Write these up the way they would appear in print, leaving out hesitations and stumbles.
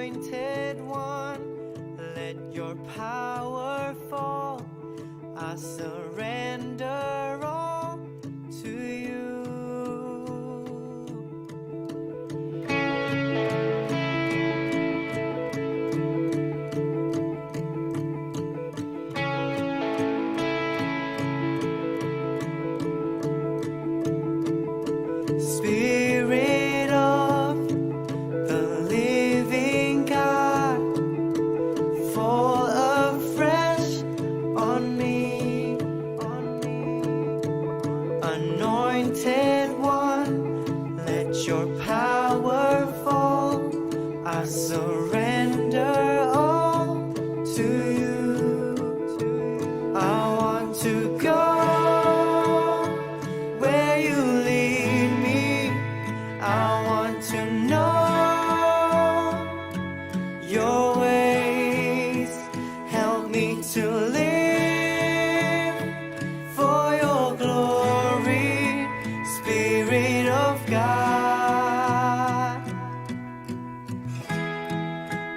Anointed one, let your power fall. I surrender all to you. Spirit of the living God, fall afresh on me, Anointed one, let your power fall. I surrender all to you. I want to go where you lead me. I want to know your ways. Help me to live for your glory, Spirit of God.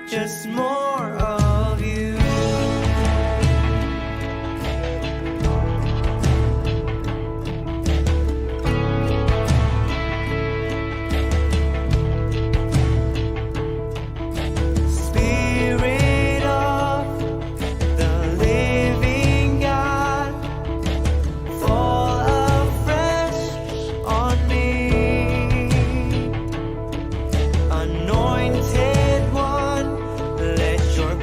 Just more of you. Spirit of the living God, fall afresh on me, Anointed one, let your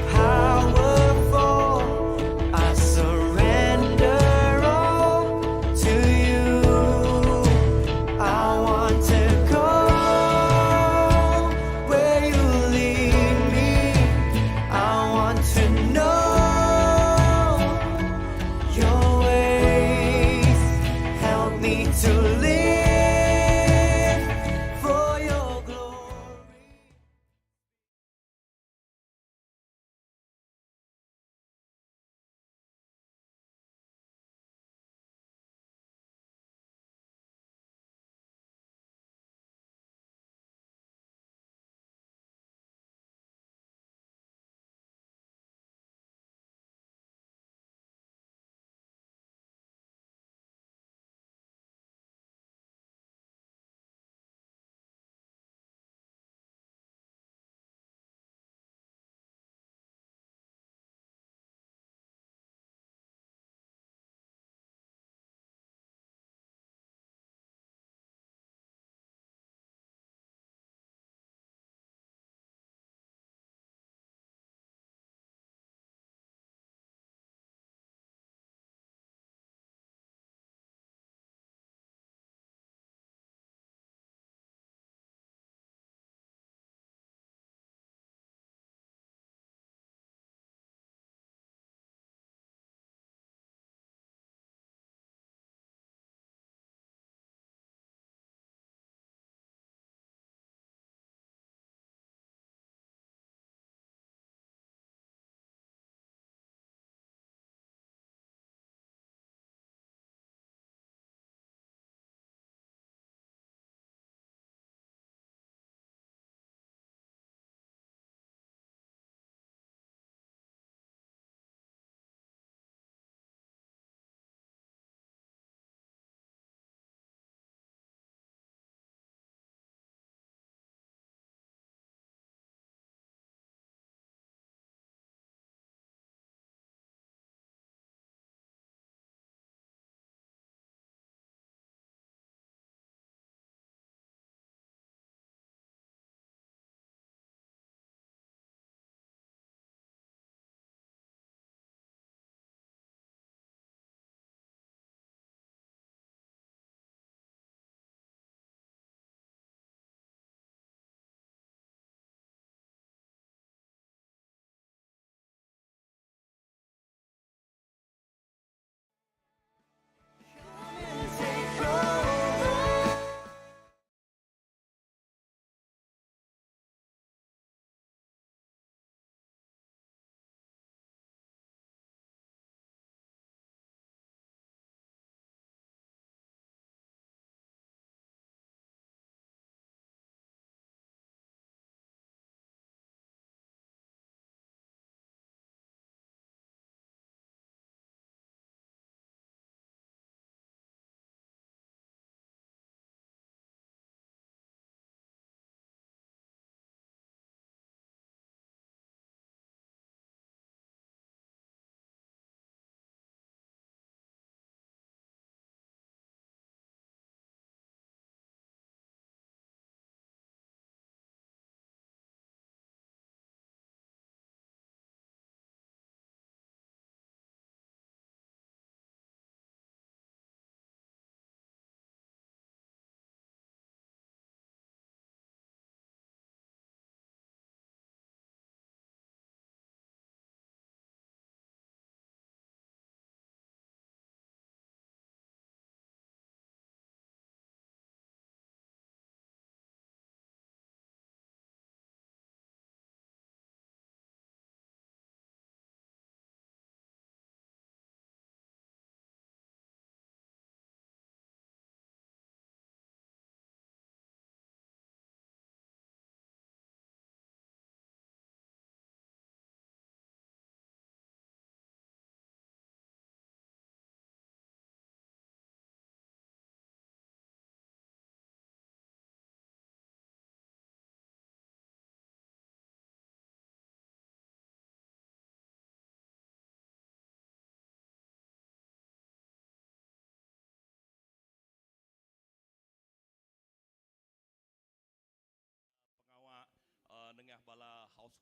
nengah bala house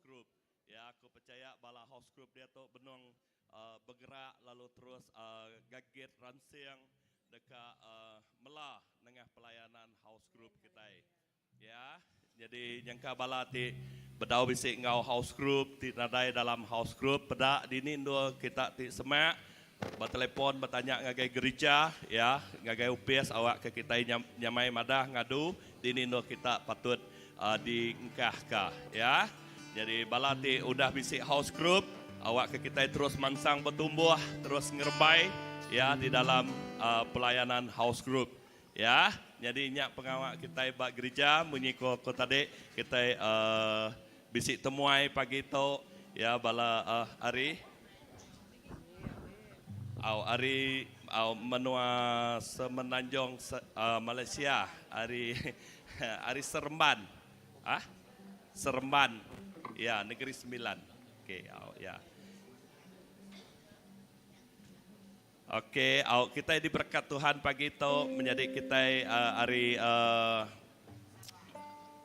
group. Ya, aku percaya bala house group dia tu benung bergerak lalu terus gaget rancang dekat melah nengah pelayanan house group kita. Ya, jadi nyangka bala ti bedau bisik ngau house group ti nadai dalam house group pedak dini ndo kita ti semak bertelepon bertanya ngagai gereja ya ngagai UPS awak ke kita nyamai madah ngadu dini ndo kita patut diengkah ya. Jadi balati udah bisik house group, awak ke kita terus mansang bertumbuh, terus ngerbai ya di dalam pelayanan house group ya. Jadi nyak pengawak kita bak gereja menyiko ko tadi kita bisik temuai pagi tu ya bala hari menua Semenanjung Malaysia hari Seremban. Seremban. Ya, Negeri Sembilan. Okey, ya. Okey, kita diberkat Tuhan pagi itu menjadi kita hari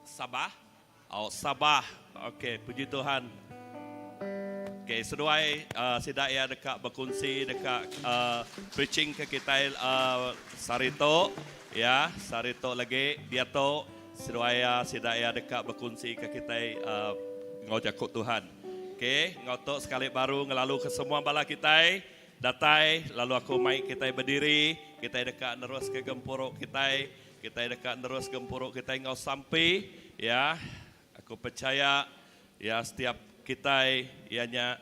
Sabah. Sabah. Okey, puji Tuhan. Okey, seduai sidak ya dekat berkongsi dekat preaching ke kita Sarito ya, Sarito lagi biato seduai sidak ya dekat berkongsi ke kita ngau jakut Tuhan. Okey, ngau tok sekali baru ngelalu ke semua bala kita datai lalu aku mai kita berdiri, kita dekat terus ke gempuruk kita dekat terus gempuruk kita ngau sampai ya. Aku percaya ya setiap kita ianya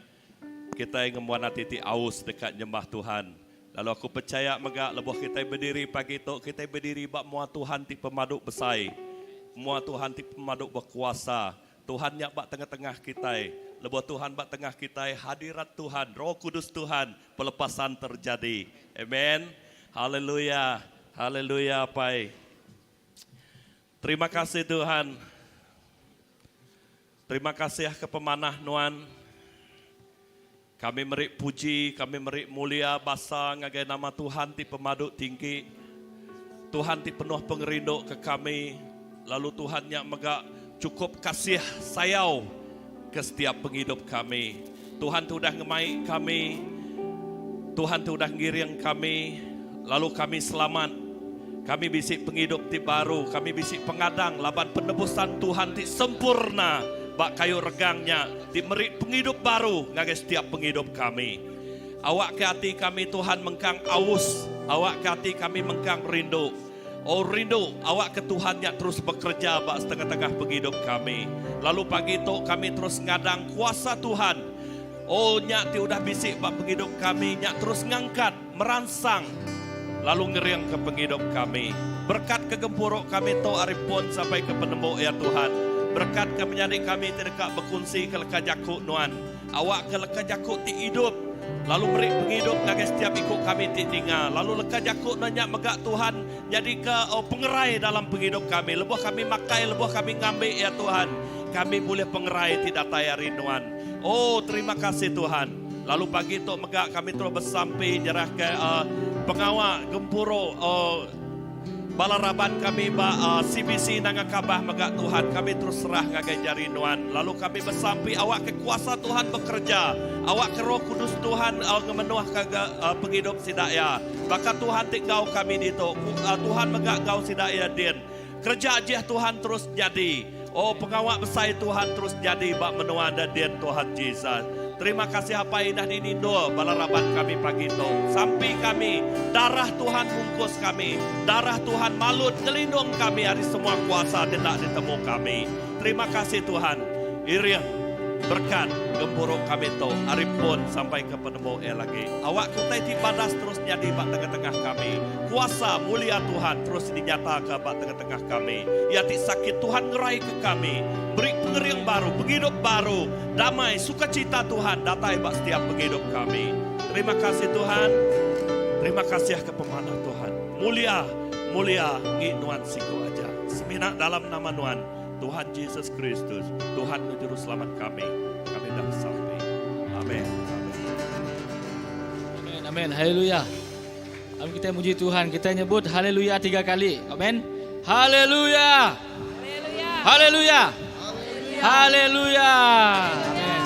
kita ngemuan titik aus dekat nyembah Tuhan. Lalu aku percaya megak lebuh kita berdiri pagi tu kita berdiri bak mua Tuhan ti pemaduk besai. Mua Tuhan ti pemaduk berkuasa. Tuhan yang bak tengah-tengah kita, lebuh Tuhan bak tengah kita, hadirat Tuhan, Roh Kudus Tuhan, pelepasan terjadi. Amen. Haleluya. Haleluya, Pai. Terima kasih Tuhan. Terima kasih ke pemanah Nuan. Kami merik puji, kami merik mulia basa ngagai nama Tuhan ti pemaduk tinggi. Tuhan ti penuh pengerinduk ke kami. Lalu Tuhan yang megak cukup kasih sayau ke setiap penghidup kami. Tuhan tu dah ngemai kami. Tuhan tu dah ngiring kami. Lalu kami selamat. Kami bisik penghidup ti baru. Kami bisik pengadang laban penebusan Tuhan ti sempurna. Bak kayu regangnya. Ti merik penghidup baru ngagai setiap penghidup kami. Awak ke hati kami Tuhan mengkang aus. Awak ke hati kami mengkang rindu. Oh rindu awak ke Tuhan yang terus bekerja bak setengah-tengah penghidup kami. Lalu pagi itu kami terus ngadang kuasa Tuhan. Oh nyak ti udah bisik bak penghidup kami. Nyak terus ngangkat, merangsang. Lalu ngeriang ke penghidup kami. Berkat ke gempuruk kami to aripun sampai ke penembuk ya Tuhan. Berkat ke menjadi kami terdekat berkongsi ke leka jakuk Nuan. Awak ke leka jakuk ti hidup. Lalu beri penghidup ngagai setiap ikut kami tinggal. Lalu leka jakut nanya megak Tuhan jadi ke pengerai dalam penghidup kami. Lebuh kami makai, lebuh kami ngambil ya Tuhan. Kami boleh pengerai tidak tayar rinduan. Oh terima kasih Tuhan. Lalu pagi itu megak kami terus bersampai nyerah ke pengawal gempuro balaraban kami CBC nangakabah megak Tuhan. Kami terus serah ngagai jari nuan. Lalu kami bersampai awak ke kuasa Tuhan bekerja. Awak ke Roh Kudus Tuhan ngemenuh ke penghidup sidaya. Maka Tuhan tinggal kami di itu. Tuhan megak kau sidaya din. Kerja aja Tuhan terus jadi. Oh pengawal besar Tuhan terus jadi bak menua dan din Tuhan Yesus. Terima kasih apa indah dinindo balaraban kami pagi itu. Sampai kami darah Tuhan bungkus kami. Darah Tuhan malut ngelindung kami dari semua kuasa tidak ditemu kami. Terima kasih Tuhan. Irian berkat gempuruk kami itu. Aripun sampai ke penemu lagi. Awak kutai di badas terus jadi bak tengah-tengah kami. Kuasa mulia Tuhan terus dinyata ke bak tengah-tengah kami. Ya ti sakit Tuhan ngerai ke kami. Beri pengeriang baru, penghidup baru, damai, sukacita Tuhan datai bak setiap penghidup kami. Terima kasih Tuhan. Terima kasih ke pemanah Tuhan. Mulia, mulia ngi nuan siku aja. Semina dalam nama nuan Tuhan Yesus Kristus, Tuhan juru selamat kami. Kami dah sampai. Amin. Amin. Amin. Haleluya. Amin, kita muji Tuhan. Kita nyebut haleluya 3 kali. Amin. Haleluya. Haleluya. Haleluya. Haleluya. Amin.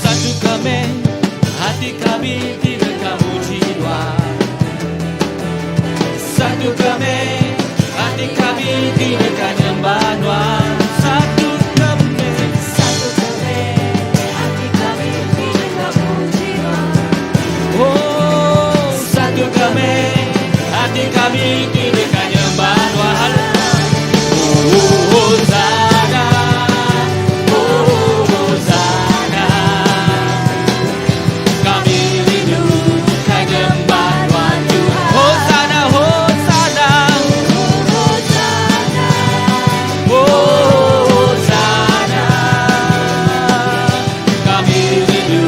Satu kami, hati kami tidak kamu jiwa. Satu kami, hati kami tidak kan nyembah Tuhan. Satu kami, hati kami tidak kamu jiwa. oh satu kami, hati kami tidak kan nyembah Tuhan. Hosana, Hosana, kami rindu kan nyembah Tuhan Tuhan. Hosana, Hosana, Hosana, kami rindu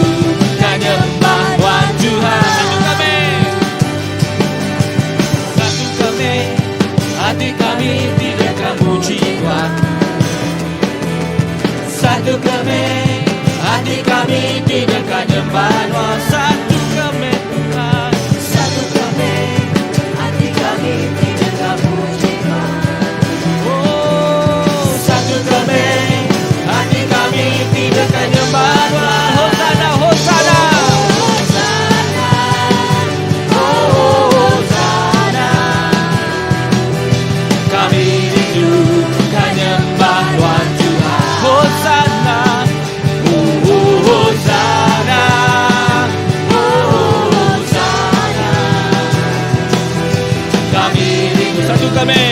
kan nyembah Tuhan Tuhan. Satu kami, hati kami tidak kamu jiwa. Satu kami, hati kami tidak kan nyembah Tuhan. Satu kami Tuhan. Satu kami, hati kami tidak kamu jiwa. Oh, satu kami, hati kami tidak kan nyembah Tuhan. Hosana, Hosana, Hosana, kami rindu kan nyembah Tuhan Tuhan. Hosana, Hosana, Hosana, kami rindu. Satu kami.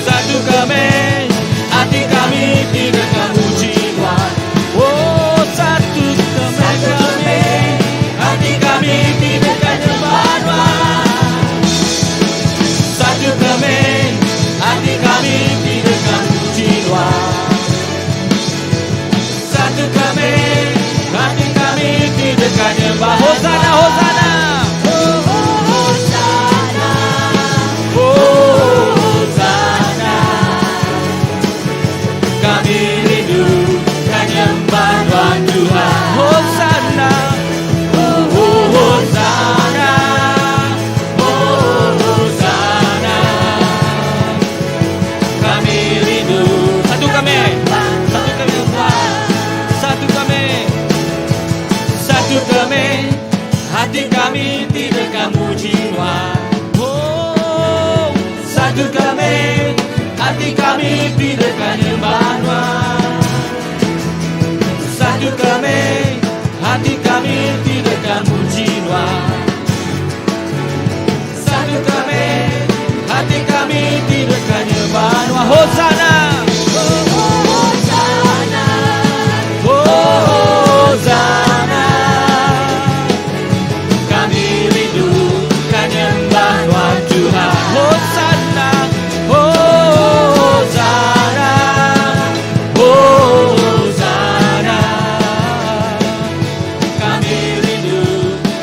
Satu kami, hati kami tidak kamu jiwa. Oh, satu kami, hati kami tidak kan nyembah Tuhan. Satu kami, hati kami tidak kamu jiwa. Satu kami, hati kami tidak kan nyembah. Hosana, Hosana, Hosana, kami rindu kan nyembah Tuhan Tuhan. Hosana, Hosana, Hosana, kami rindu. Satu kami, satu kami, satu kami, hati kami tidak kamu jiwa. Oh, satu kami, hati kami tidak kan nyembah Tuhan. Satu kami, hati kami tidak kamu jiwa. Satu kami, hati kami tidak kan nyembah Tuhan. Hosana, Hosana, kami rindu kan nyembah Tuhan Tuhan. Hosana, Hosana, Hosana, kami rindu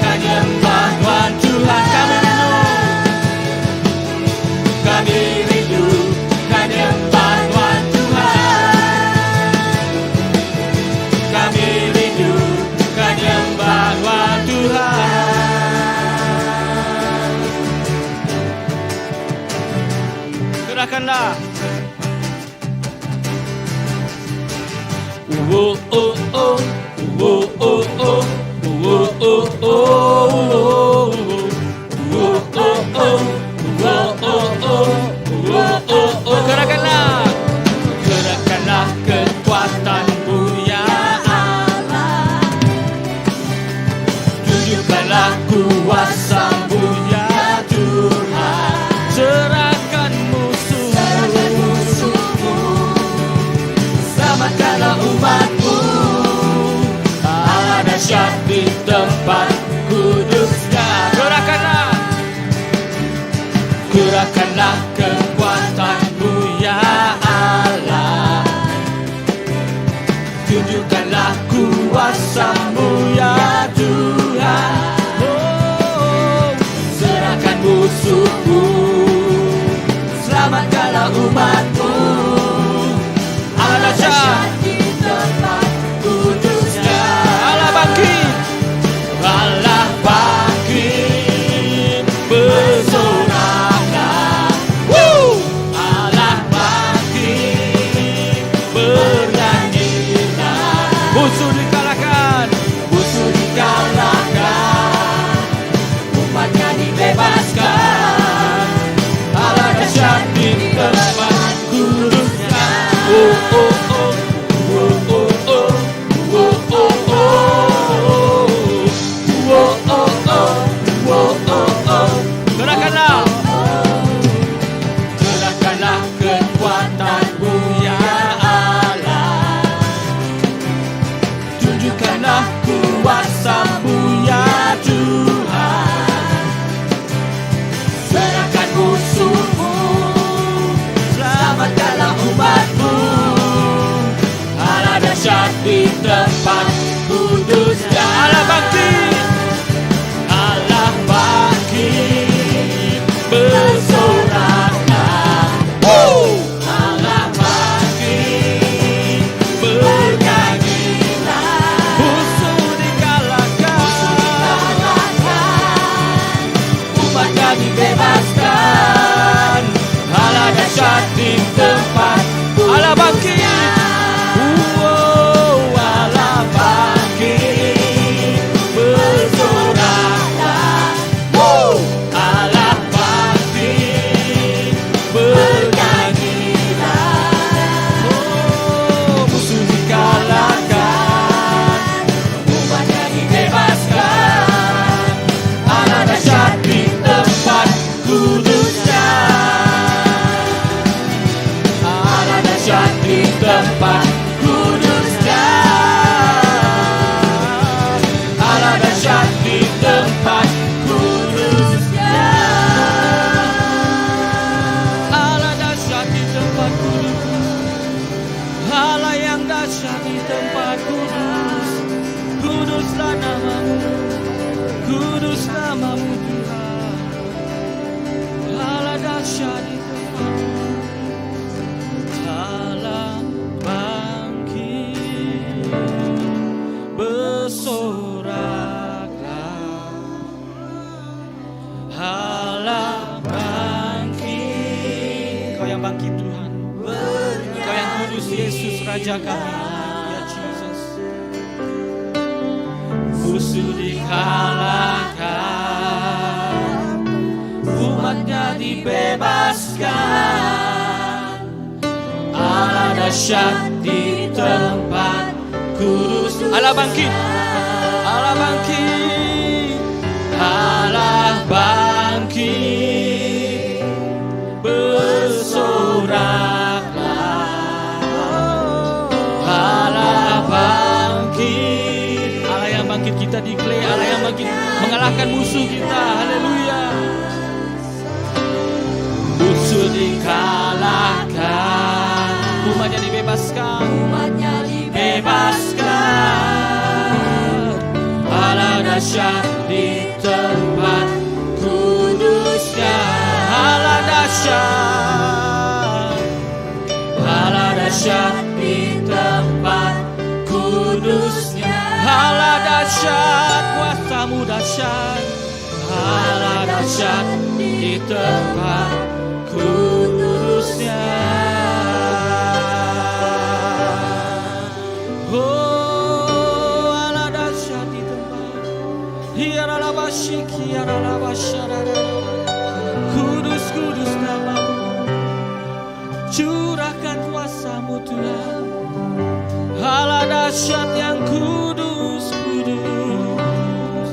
kan nyembah Tuhan Tuhan. Kami rindu kan nyembah Tuhan Tuhan. Kami rindu kan nyembah Tuhan Tuhan. Gerakanlah. Oh oh oh, oh oh oh, oh oh oh, oh oh oh. Gerakanlah, gerakanlah kekuatanmu ya Allah. Tunjukkanlah kuasa-Mu ya Tuhan. Serahkan musuh-Mu, selamatkanlah umat-Mu. Allah dahsyat di tempat kudusnya. Gerakanlah, gerakanlah kekuatan-Mu ya Allah. Tunjukkanlah kuasa-Mu ya Tuhan. Oh, serahkan musuh-Mu, selamatkanlah umat-Mu. dahsyat di tempat kudus. Kuduslah namamu, kudus namamu Tuhan. Allah dahsyat di tempat kudus. Allah bangkit, bersoraklah. Allah bangkit. Kau yang bangkit Tuhan, Kau yang kudus Yesus Raja kami. Ya Jesus. Musuh dikalahkan, umatnya dibebaskan. Allah dahsyat di tempat kudus. Allah bangkit, Allah bangkit, Allah bangkit, bersoraklah. Allah bangkit, Allah yang bangkit kita declare, Allah yang bangkit mengalahkan musuh kita. Haleluya. Musuh dikalahkan, umatnya dibebaskan, Umatnya bebaskan. Allah dahsyat di tempat kudusnya. Allah dahsyat, Allah dahsyat di tempat kudusnya. Allah dahsyat, kuasamu dahsyat. Allah dahsyat di tempat kudusnya. Oh, Allah dahsyat di tempat. Hiaralabasyiki, hiaralabasyarara. Kudus, kudus namamu. Curahkan kuasamu Tuhan. Allah dahsyat yang kudus, kudus,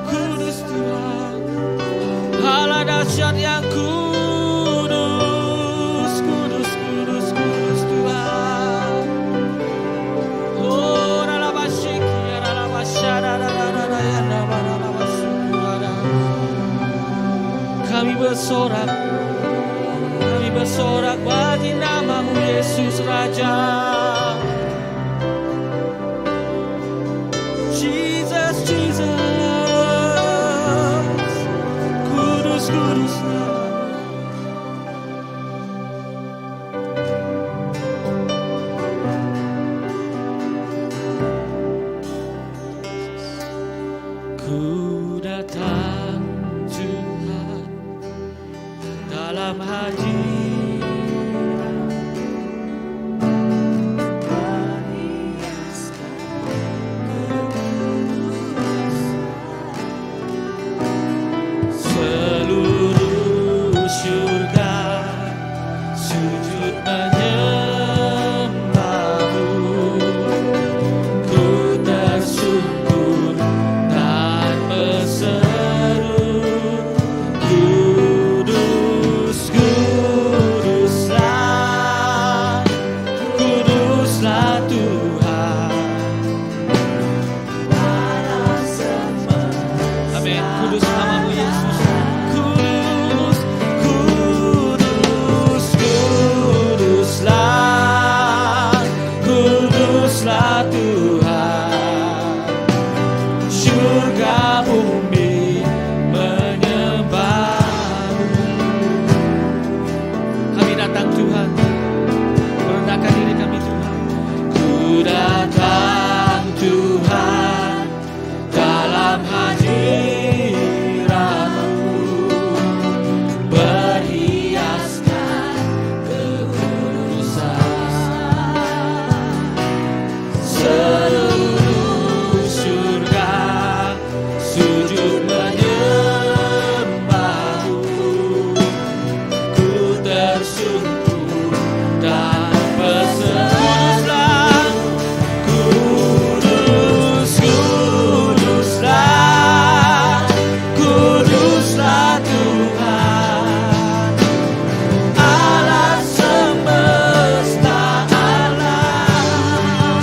kudus Tuhan. Allah dahsyat yang kudus, kudus, kudus, kudus Tuhan. Oh, ralabasyiki, ralabasyarara, ralabasyarara. Kami bersorak bagi namamu Yesus Raja. Jesus, Jesus, kudus, kudus namamu. Ku datang Tuhan dalam hadirat. Seluruh syurga sujud menyembahmu. Ku tersungkur dan berseru, kudus, kuduslah, kuduslah Tuhan. Amin. Kudus namamu Yesus. Kudus, kudus, kuduslah, kuduslah Tuhan. Syurga bumi menyembahmu. Kami datang Tuhan, merendahkan diri kami Tuhan. Ku datang Tuhan dalam hadirat-Mu, berhiaskan kekudusan. Seluruh surga sujud menyembahmu. Ku tersungkur dan berserulah, kudus, kuduslah, kuduslah Tuhan. Allah semesta alam.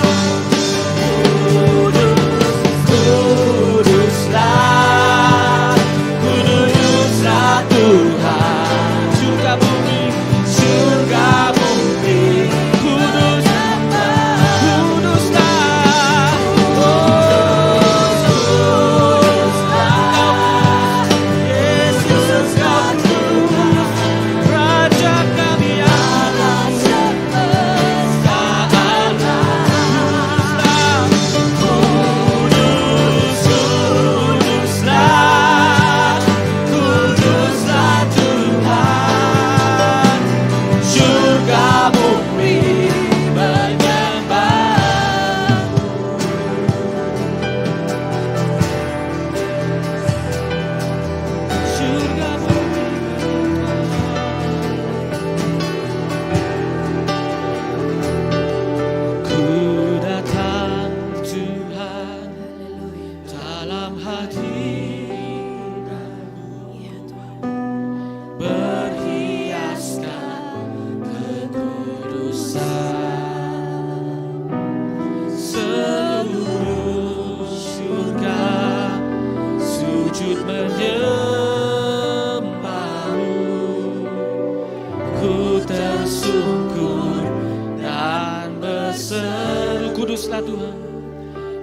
Kuduslah Tuhan.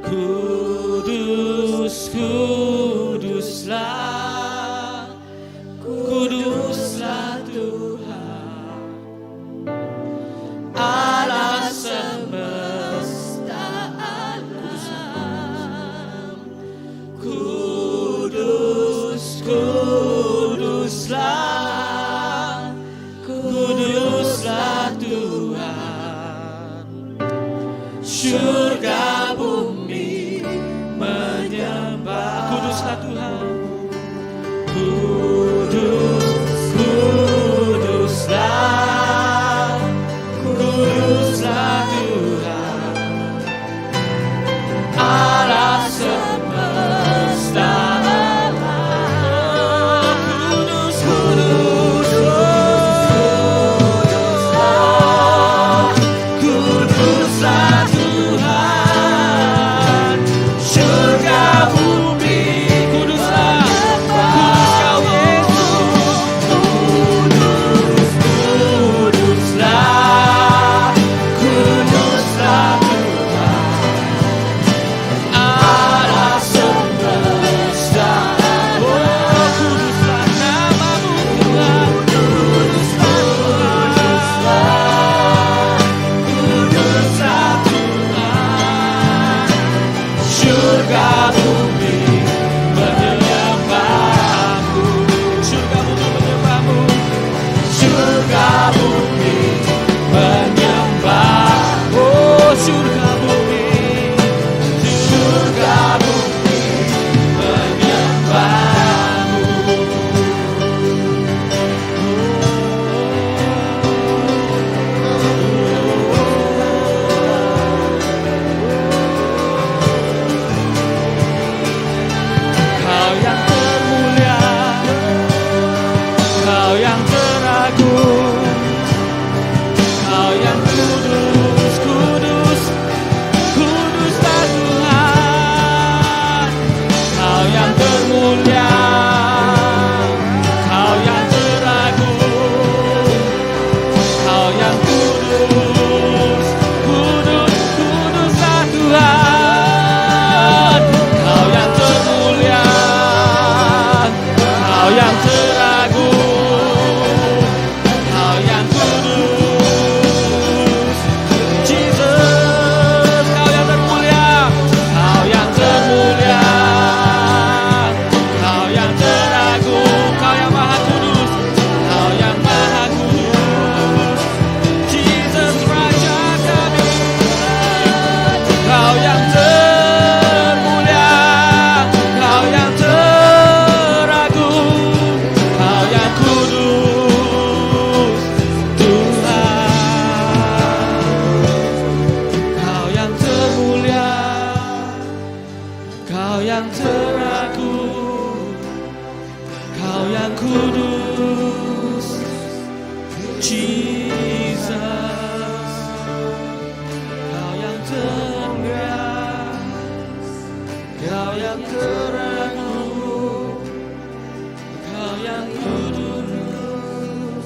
Kudus, kuduslah, kuduslah Tuhan, Allah semesta alam. Kudus, kuduslah, kuduslah Tuhan. Surga bumi menyembah. Kuduslah Tuhan. Kudus, kuduslah, kuduslah Tuhan, Allah semesta alam. Kudus, kudus, kuduslah, kuduslah Tuhan. Surga bumi kuduslah, kudus Kau Yesus. Kudus, kuduslah, kuduslah Tuhan, Allah semesta. Oh, kuduslah nama-Mu Tuhan. Kudus, kuduslah, kuduslah Tuhan. Surga bumi menyembah-Mu. Surga bumi menyembah-Mu. Surga bumi menyembah. Oh, surga bumi, surga bumi menyembah-Mu. Kau yang termulia, Kau yang teragung, Kau yang kudus, kudus, kuduslah Tuhan. Kau yang termulia, Kau yang teragung, Kau yang kudus, kudus, kuduslah Tuhan. Kau yang termulia, Kau yang teragung, Kau yang kudus. Jesus, Kau yang termulia, Kau yang termulia, Kau yang teragung, Kau yang maha kudus, Kau yang maha kudus. Jesus, Raja kami, Kau yang termulia, Kau yang teragung, Kau yang kudus, Tuhan. Kau yang termulia, Kau yang teragung, Kau yang kudus, Jesus. Kau yang termulia, Kau yang teragung, Kau yang kudus,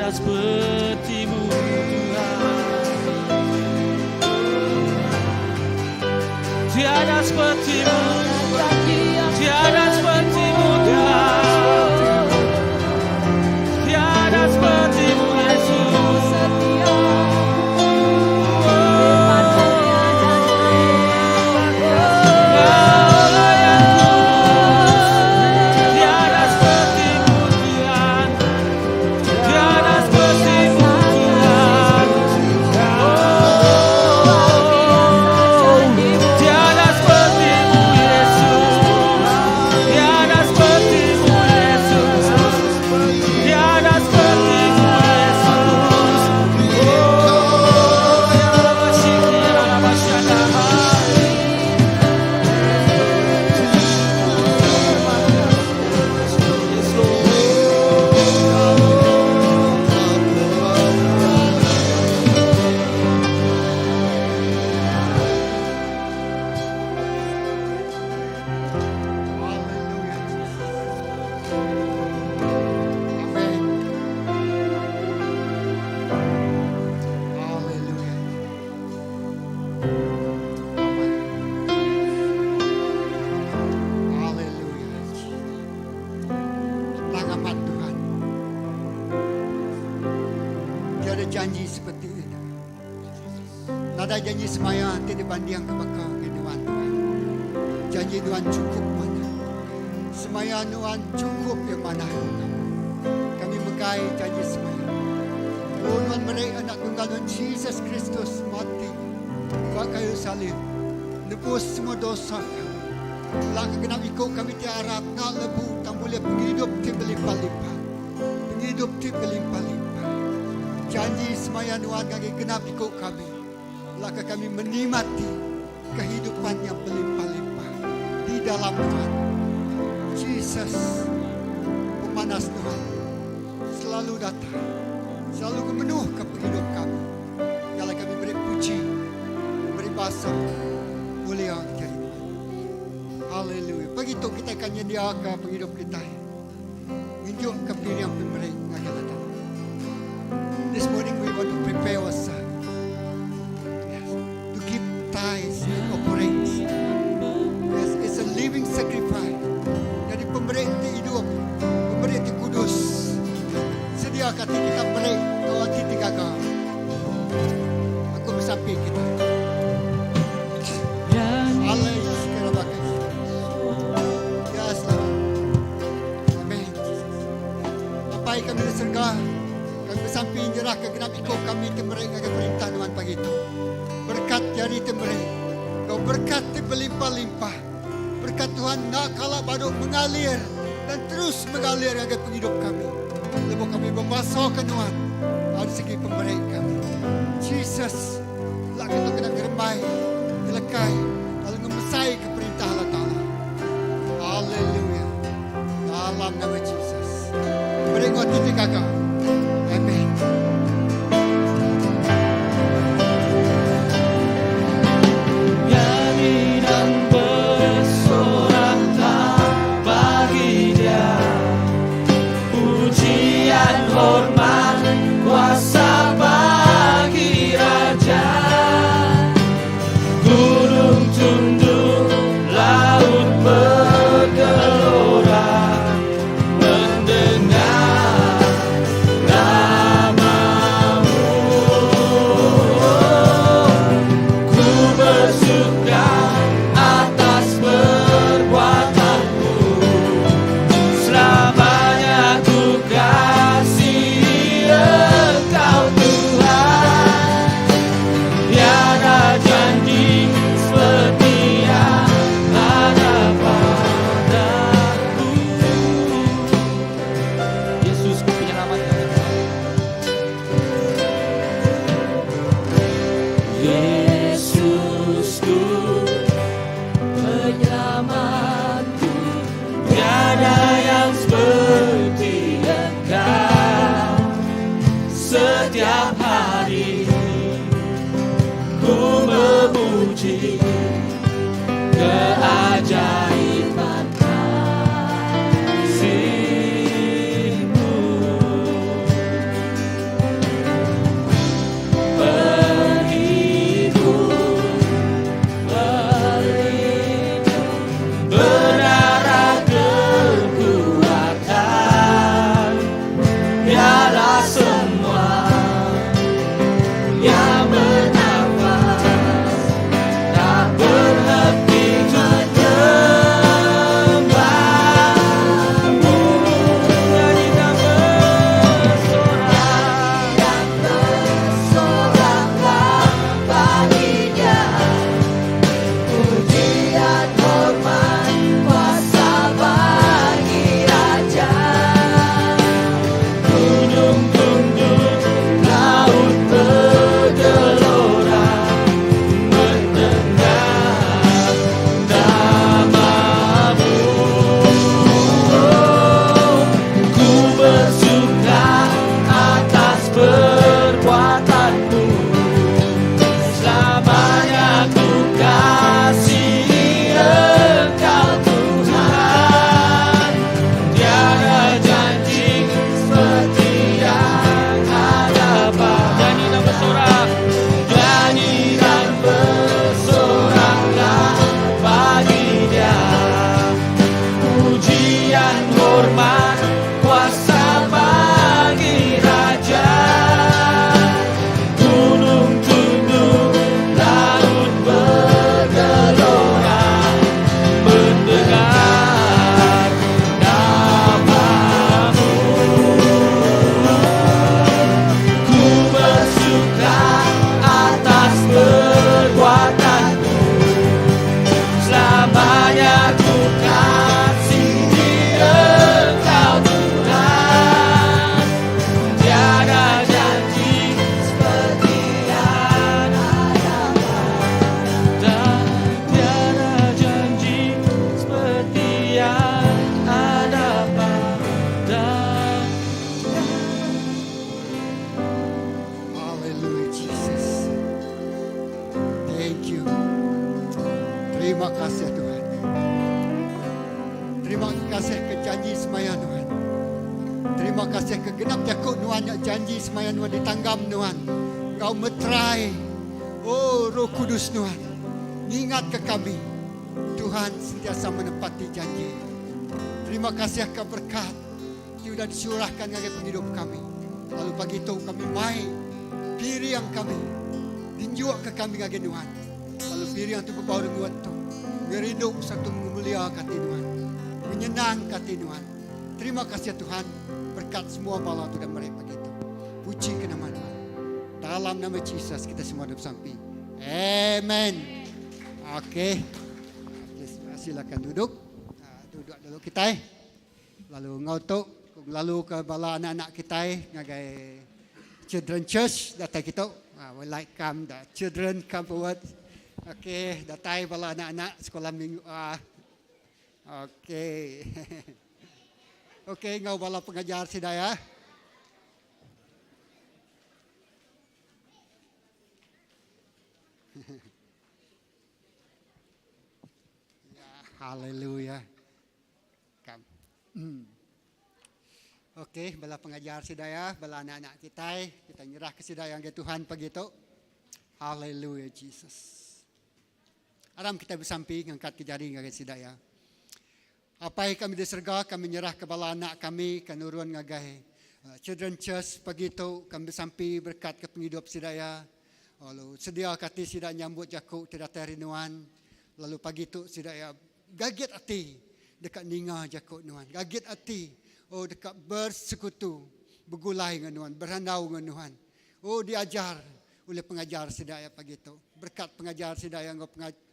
seperti-Mu Tuhan. Tiada seperti-Mu, tiada seperti-Mu Tuhan. Tiada seperti-Mu Yesus. Tiada seperti-Mu Tuhan. Tiada seperti-Mu Tuhan. Tiada seperti-Mu Yesus. Tiada seperti-Mu Yesus. Tiada seperti-Mu Yesus. Oh, ya Allah, syukur, ya Allah, syukur. Tanggapan Tuhan. Tiada janji seperti itu. Nada janji semaya tidak banding ke bakal ke Tuhan. Janji Tuhan cukup mana. Semaya Tuhan cukup yang mana. Kami megai janji semaya. Oh Tuhan, mereka anak tunggal Tuhan Yesus Kristus mati bak kayu salib, nebus semua dosa kami. Langkah kenapa ikut kami tiarap nak lebu tak boleh penghidup ti berlimpah-limpah. Penghidup ti berlimpah-limpah. Janji semaya Tuhan kami kenapa ikut kami. Langkah kami menikmati kehidupan yang berlimpah-limpah di dalam Tuhan. Yesus pemanas Tuhan selalu datang, selalu memenuh ke hidup kami. Kalau kami beri puji, beri basah, mulia jadi. Haleluya. Begitu kita akan menyediakan penghidup kita. Tunjuk ke pilihan pemberi akan datang. This morning we want to prepare ourselves. Yes. To give tithes and offerings. Yes, it's a living sacrifice. Jadi pemberi itu hidup, pemberi itu kudus. Sediakan kita beri Tuhan kita gagal. Aku bersampai kita. Haleluya. Sekali bagai. Yes, Lord. Amen. Apa yang kami serga, kami bersampai nyerah ke genap ikut kami mereka ke perintah Tuhan pagi itu. Berkat jari temeri, kau berkat berlimpah-limpah. Berkat Tuhan nak kalah baduk mengalir dan terus mengalir agar penghidup kami. Lepas kami membasuh ke Tuhan dari segi pemberi kami. Jesus, lah kita kena geremai, dilekai, lalu ngemesai ke perintah Allah Ta'ala. Haleluya. Dalam nama Jesus. Beri kau titik kakak. Amen. Nyanyi dan bersoraklah bagi Dia, pujian, hormat, kuasa bagi Raja. Gunung tunduk, laut bergelora, mendengar namamu. Ku bersuka atas perbuatanmu, selamanya ku kasihi kasih kegenap jakut Tuhan yang janji semaya Tuhan ditanggam Tuhan. Kau meterai. Oh Roh Kudus Tuhan. Ingat ke kami. Tuhan sentiasa menepati janji. Terima kasih ke berkat. Sudah disurahkan bagi penghidup kami. Lalu pagi itu kami mai. Piri yang kami. Tinjuk ke kami bagi Tuhan. Lalu piri yang tu berbaur dengan tu. Ngeridup satu mulia kati Tuhan. Menyenang kati Tuhan. Terima kasih Tuhan. Berkat semua bala tu dan mereka begitu. Puji ke nama Tuhan. Dalam nama Yesus kita semua bersampi. Amen. Okey. Silakan duduk. Duduk dulu kita. Lalu ngautuk. Lalu ke bala anak-anak kita. Ngagai children church. Datang kita. We like come. The children come forward. Okey. Datang bala anak-anak sekolah minggu. Okey. Okey. Ngau bala pengajar sidaya. Haleluya. Okey, bala pengajar sidaya, bala anak-anak kita nyerah ke sidaya ke Tuhan pagi itu. Haleluya Jesus. Aram kita bersampi ngangkat ke jari ngagai sidaya. Apa yang kami diserga, kami nyerah ke bala anak kami, kanurun ngagai Children Church pagi itu kami bersampi berkat ke penghidup sidaya. Lalu sedia kati sidaya nyambut jakuk tidak terinuan. Lalu pagi itu sidaya gaget hati dekat ninga jakut Tuhan. Gaget hati. Oh dekat bersekutu. Bergulai dengan Tuhan. Berandau dengan Tuhan. Oh diajar oleh pengajar sidaya pagi itu. Berkat pengajar sidaya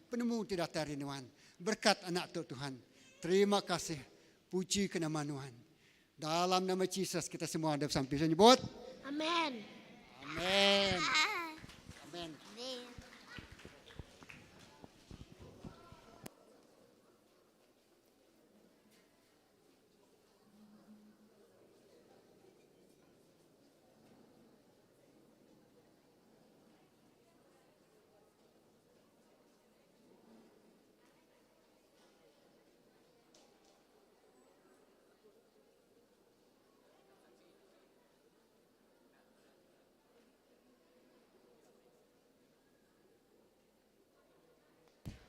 penemu tidak terinuan. Berkat anak tu Tuhan. Terima kasih. Puji ke nama Tuhan. Dalam nama Yesus kita semua ada sampai menyebut. Amen. Amen. Amen.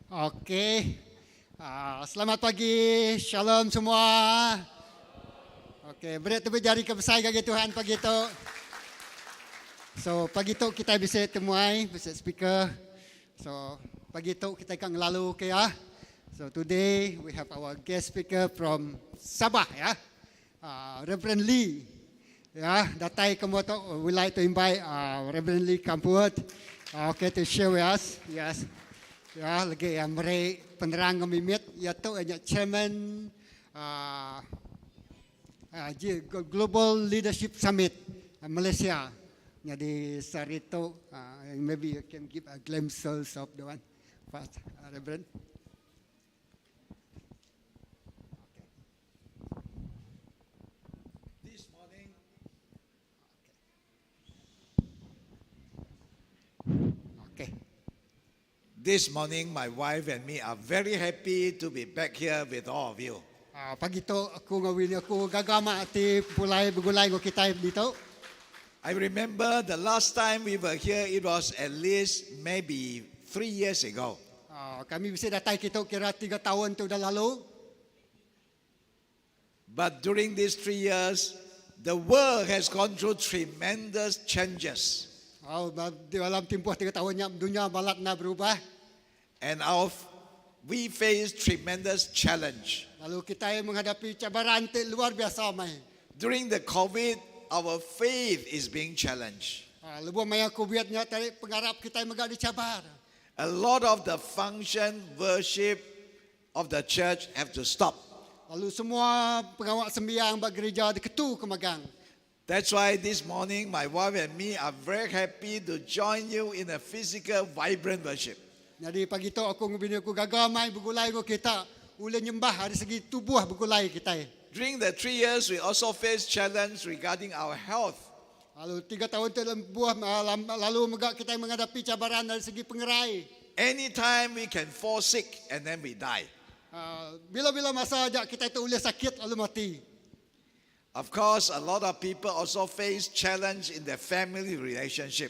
Okey. Selamat pagi. Shalom semua. Okey, beri tepuk jari kebesar bagi Tuhan pagi itu. So, pagi itu kita bisa temuai, bisa speaker. So, pagi itu kita akan lalu ke ya. So, today we have our guest speaker from Sabah ya. Reverend Lee. Ya, datai kemoto we like to invite Reverend Lee come forward. Okay, to share with us. Yes. Ya, lagi yang meri penerang kami iaitu Chairman Global Leadership Summit Malaysia. Jadi sarito maybe you can give a glimpse of the one. First, Reverend. This morning, my wife and me are very happy to be back here with all of you. Pagi itu aku ngawin aku gagama ati pulai begulai ko kita dito. I remember the last time we were here, it was at least maybe 3 years ago. Kami bisa datang kita kira 3 tahun tu dah lalu. But during these 3 years, the world has gone through tremendous changes. Dalam tempoh 3 tahunnya dunia balat na berubah. And we face tremendous challenge. Lalu kita menghadapi cabaran luar biasa mai. During the COVID, our faith is being challenged. Lebuh maya COVID-nya tadi pengharap kita megak dicabar. A lot of the function worship of the church have to stop. Lalu semua pengawal sembiang bak gereja diketu kemagang. That's why this morning my wife and me are very happy to join you in a physical, vibrant worship. Jadi pagi tu aku ngubini aku gagamai begulai ko kita. Ule nyembah dari segi tubuh begulai kita. During the 3 years, we also faced challenge regarding our health. Lalu 3 tahun tu lalu megak kita menghadapi cabaran dari segi pengerai. Anytime we can fall sick and then we die. Bila-bila masa ajak kita itu boleh sakit lalu mati. Of course, a lot of people also face challenge in their family relationship.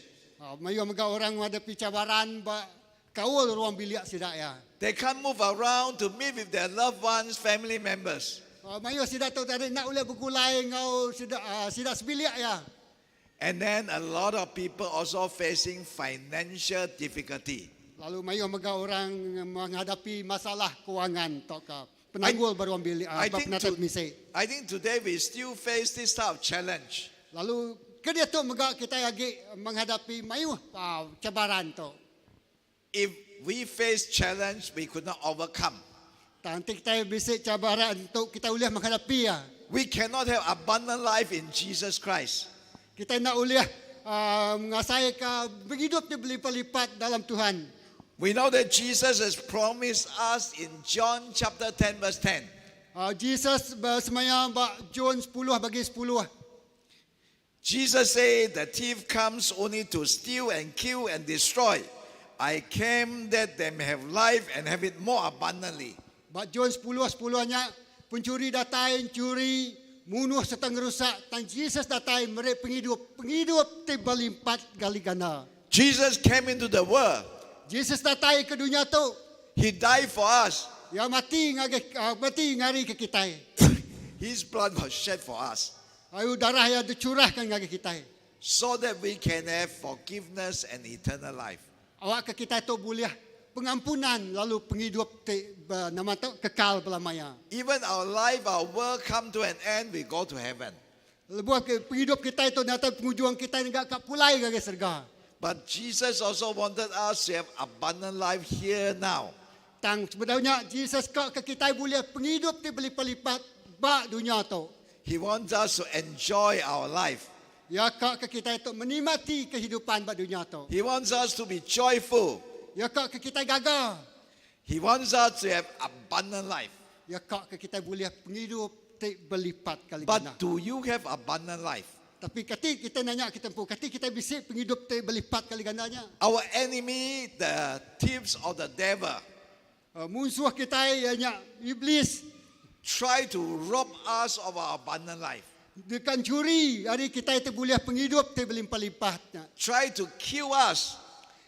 Mayo mga orang menghadapi cabaran ba kaul ruang bilik sidak ya. They can't move around to meet with their loved ones, family members. Mayo sidak tu tadi nak ulai bergulai ngau sidak sebilik ya. And then a lot of people also facing financial difficulty. Lalu mayo mga orang menghadapi masalah kewangan tok penanggul beruang bilik I apa think penatat to- misi. I think today we still face this type of challenge. Lalu kedia tu mga kita lagi menghadapi mayu cabaran tu. If we face challenge, we could not overcome. Nanti kita bisik cabaran untuk kita boleh menghadapi ya. We cannot have abundant life in Jesus Christ. Kita nak boleh mengasai ke berhidup di berlipat-lipat dalam Tuhan. We know that Jesus has promised us in John chapter 10 verse 10. Jesus bersemayam John 10 bagi 10. Jesus said, the thief comes only to steal and kill and destroy. I came that they may have life and have it more abundantly. John 10:10-nya pencuri datang curi munuh serta ngerusak dan Jesus datang mereka penghidup berlipat kali ganda. Jesus came into the world. Jesus datang ke dunia tu He died for us. ya mati ngari ke kita. His blood was shed for us Ayu darah yang dicurahkan ngari kita. so that we can have forgiveness and eternal life. Awak ke kita tu boleh pengampunan lalu penghidup nama tu kekal belamanya. Even our life, our world come to an end, we go to heaven. Lebuh penghidup kita itu nanti penghujung kita enggak kat pulai ke surga. But Jesus also wanted us to have abundant life here now. Tang sebenarnya Jesus ke kita boleh penghidup di berlipat-lipat bak dunia tu. He wants us to enjoy our life. Ya ke kita itu menikmati kehidupan bak dunia tu. He wants us to be joyful. Ya ke kita gagah. He wants us to have abundant life. Ya ke kita boleh penghidup di berlipat kali ganda. But do you have abundant life? Tapi ketika kita nanya kita pun ketika kita bisik penghidup di berlipat kali gandanya. Our enemy, the thieves of the devil, Musuh kita ianya iblis. try to rob us of our abundant life. Dekan curi hari kita itu boleh penghidup di berlimpah-limpahnya. Try to kill us,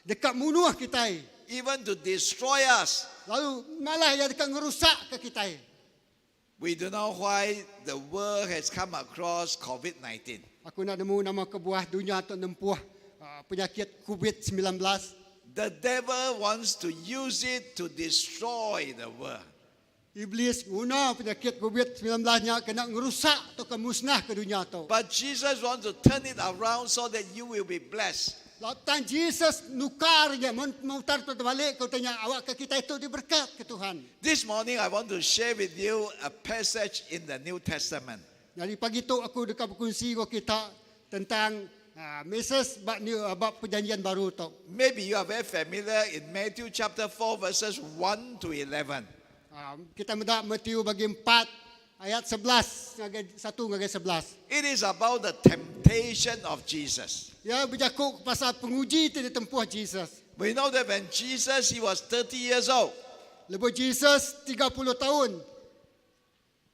Dekat munuh kita. even to destroy us. Lalu malah ya dekat ngerusak ke kita. We don't know why the world has come across COVID-19. Aku nak nemu nama kebuah dunia untuk nempuh penyakit COVID-19. The devil wants to use it to destroy the world. Iblis guna penyakit COVID-19-nya kena ngerusak atau kemusnah ke dunia tu. But Jesus wants to turn it around so that you will be blessed. Lautan Jesus nukarnya, memutar terbalik kau tanya awak ke kita itu diberkat ke Tuhan. This morning I want to share with you a passage in the New Testament. Dari pagi tu aku dekat berkongsi dengan kita tentang mesej bab perjanjian baru tu. Maybe you are very familiar in Matthew chapter 4 verses 1 to 11. Kita mendak Matius bagi 4 ayat 11 ngagai 1 ngagai 11. It is about the temptation of Jesus. Ya berjakuk pasal penguji itu ditempuh Jesus. We know that when Jesus, he was 30 years old, Lepas Jesus 30 tahun,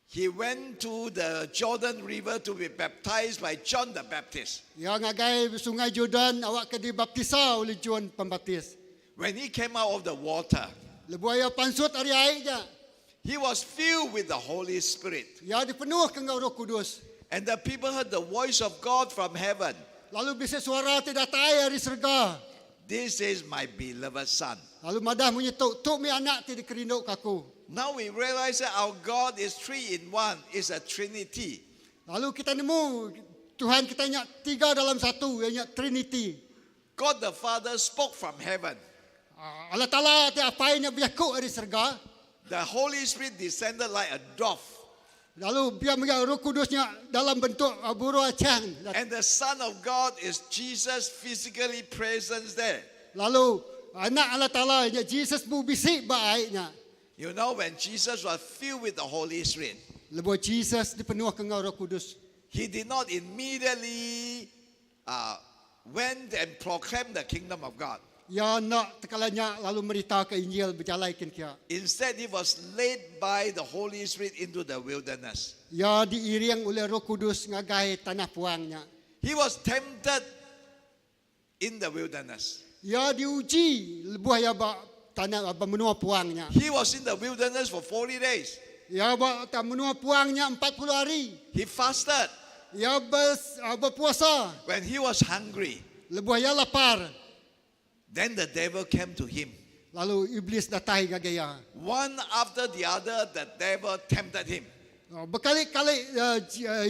he went to the Jordan River to be baptized by John the Baptist. ya ngagai sungai Jordan awak ke dibaptisa oleh John Pembaptis. When he came out of the water, Lepas ya pansut hari airnya, he was filled with the Holy Spirit. ya dipenuh dengan Roh Kudus. And the people heard the voice of God from heaven. Lalu bisa suara tidak tahu dari surga. This is my beloved son. Lalu madah menyetuk, tuk mi anak tidak kerinduk kaku. Now we realize that our God is 3 in 1, is a Trinity. Lalu kita nemu Tuhan kita ingat 3 dalam 1, ianya Trinity. God the Father spoke from heaven. Allah Ta'ala tiap apa yang berjakuk dari surga. The Holy Spirit descended like a dove. Lalu biar melihat Roh Kudusnya dalam bentuk burung acang. And the Son of God is Jesus physically present there. Lalu anak Allah Ta'ala, Jesus pun bisik baiknya. You know, when Jesus was filled with the Holy Spirit, Lepas Jesus dipenuh dengan Roh Kudus. he did not immediately went and proclaim the kingdom of God. Ya nak tekalanya lalu merita ke Injil berjalan kia. Instead, he was led by the Holy Spirit into the wilderness. Ya diiring oleh Roh Kudus ngagai tanah puangnya. He was tempted in the wilderness. Ya diuji lebuh ya ba tanah ba menua puangnya. He was in the wilderness for 40 days. Ya ba menua puangnya 40 hari. He fasted Ya berpuasa. when he was hungry. Lebuh ya lapar. Then the devil came to him. Lalu iblis datang ngagaya. One after the other, the devil tempted him. Berkali-kali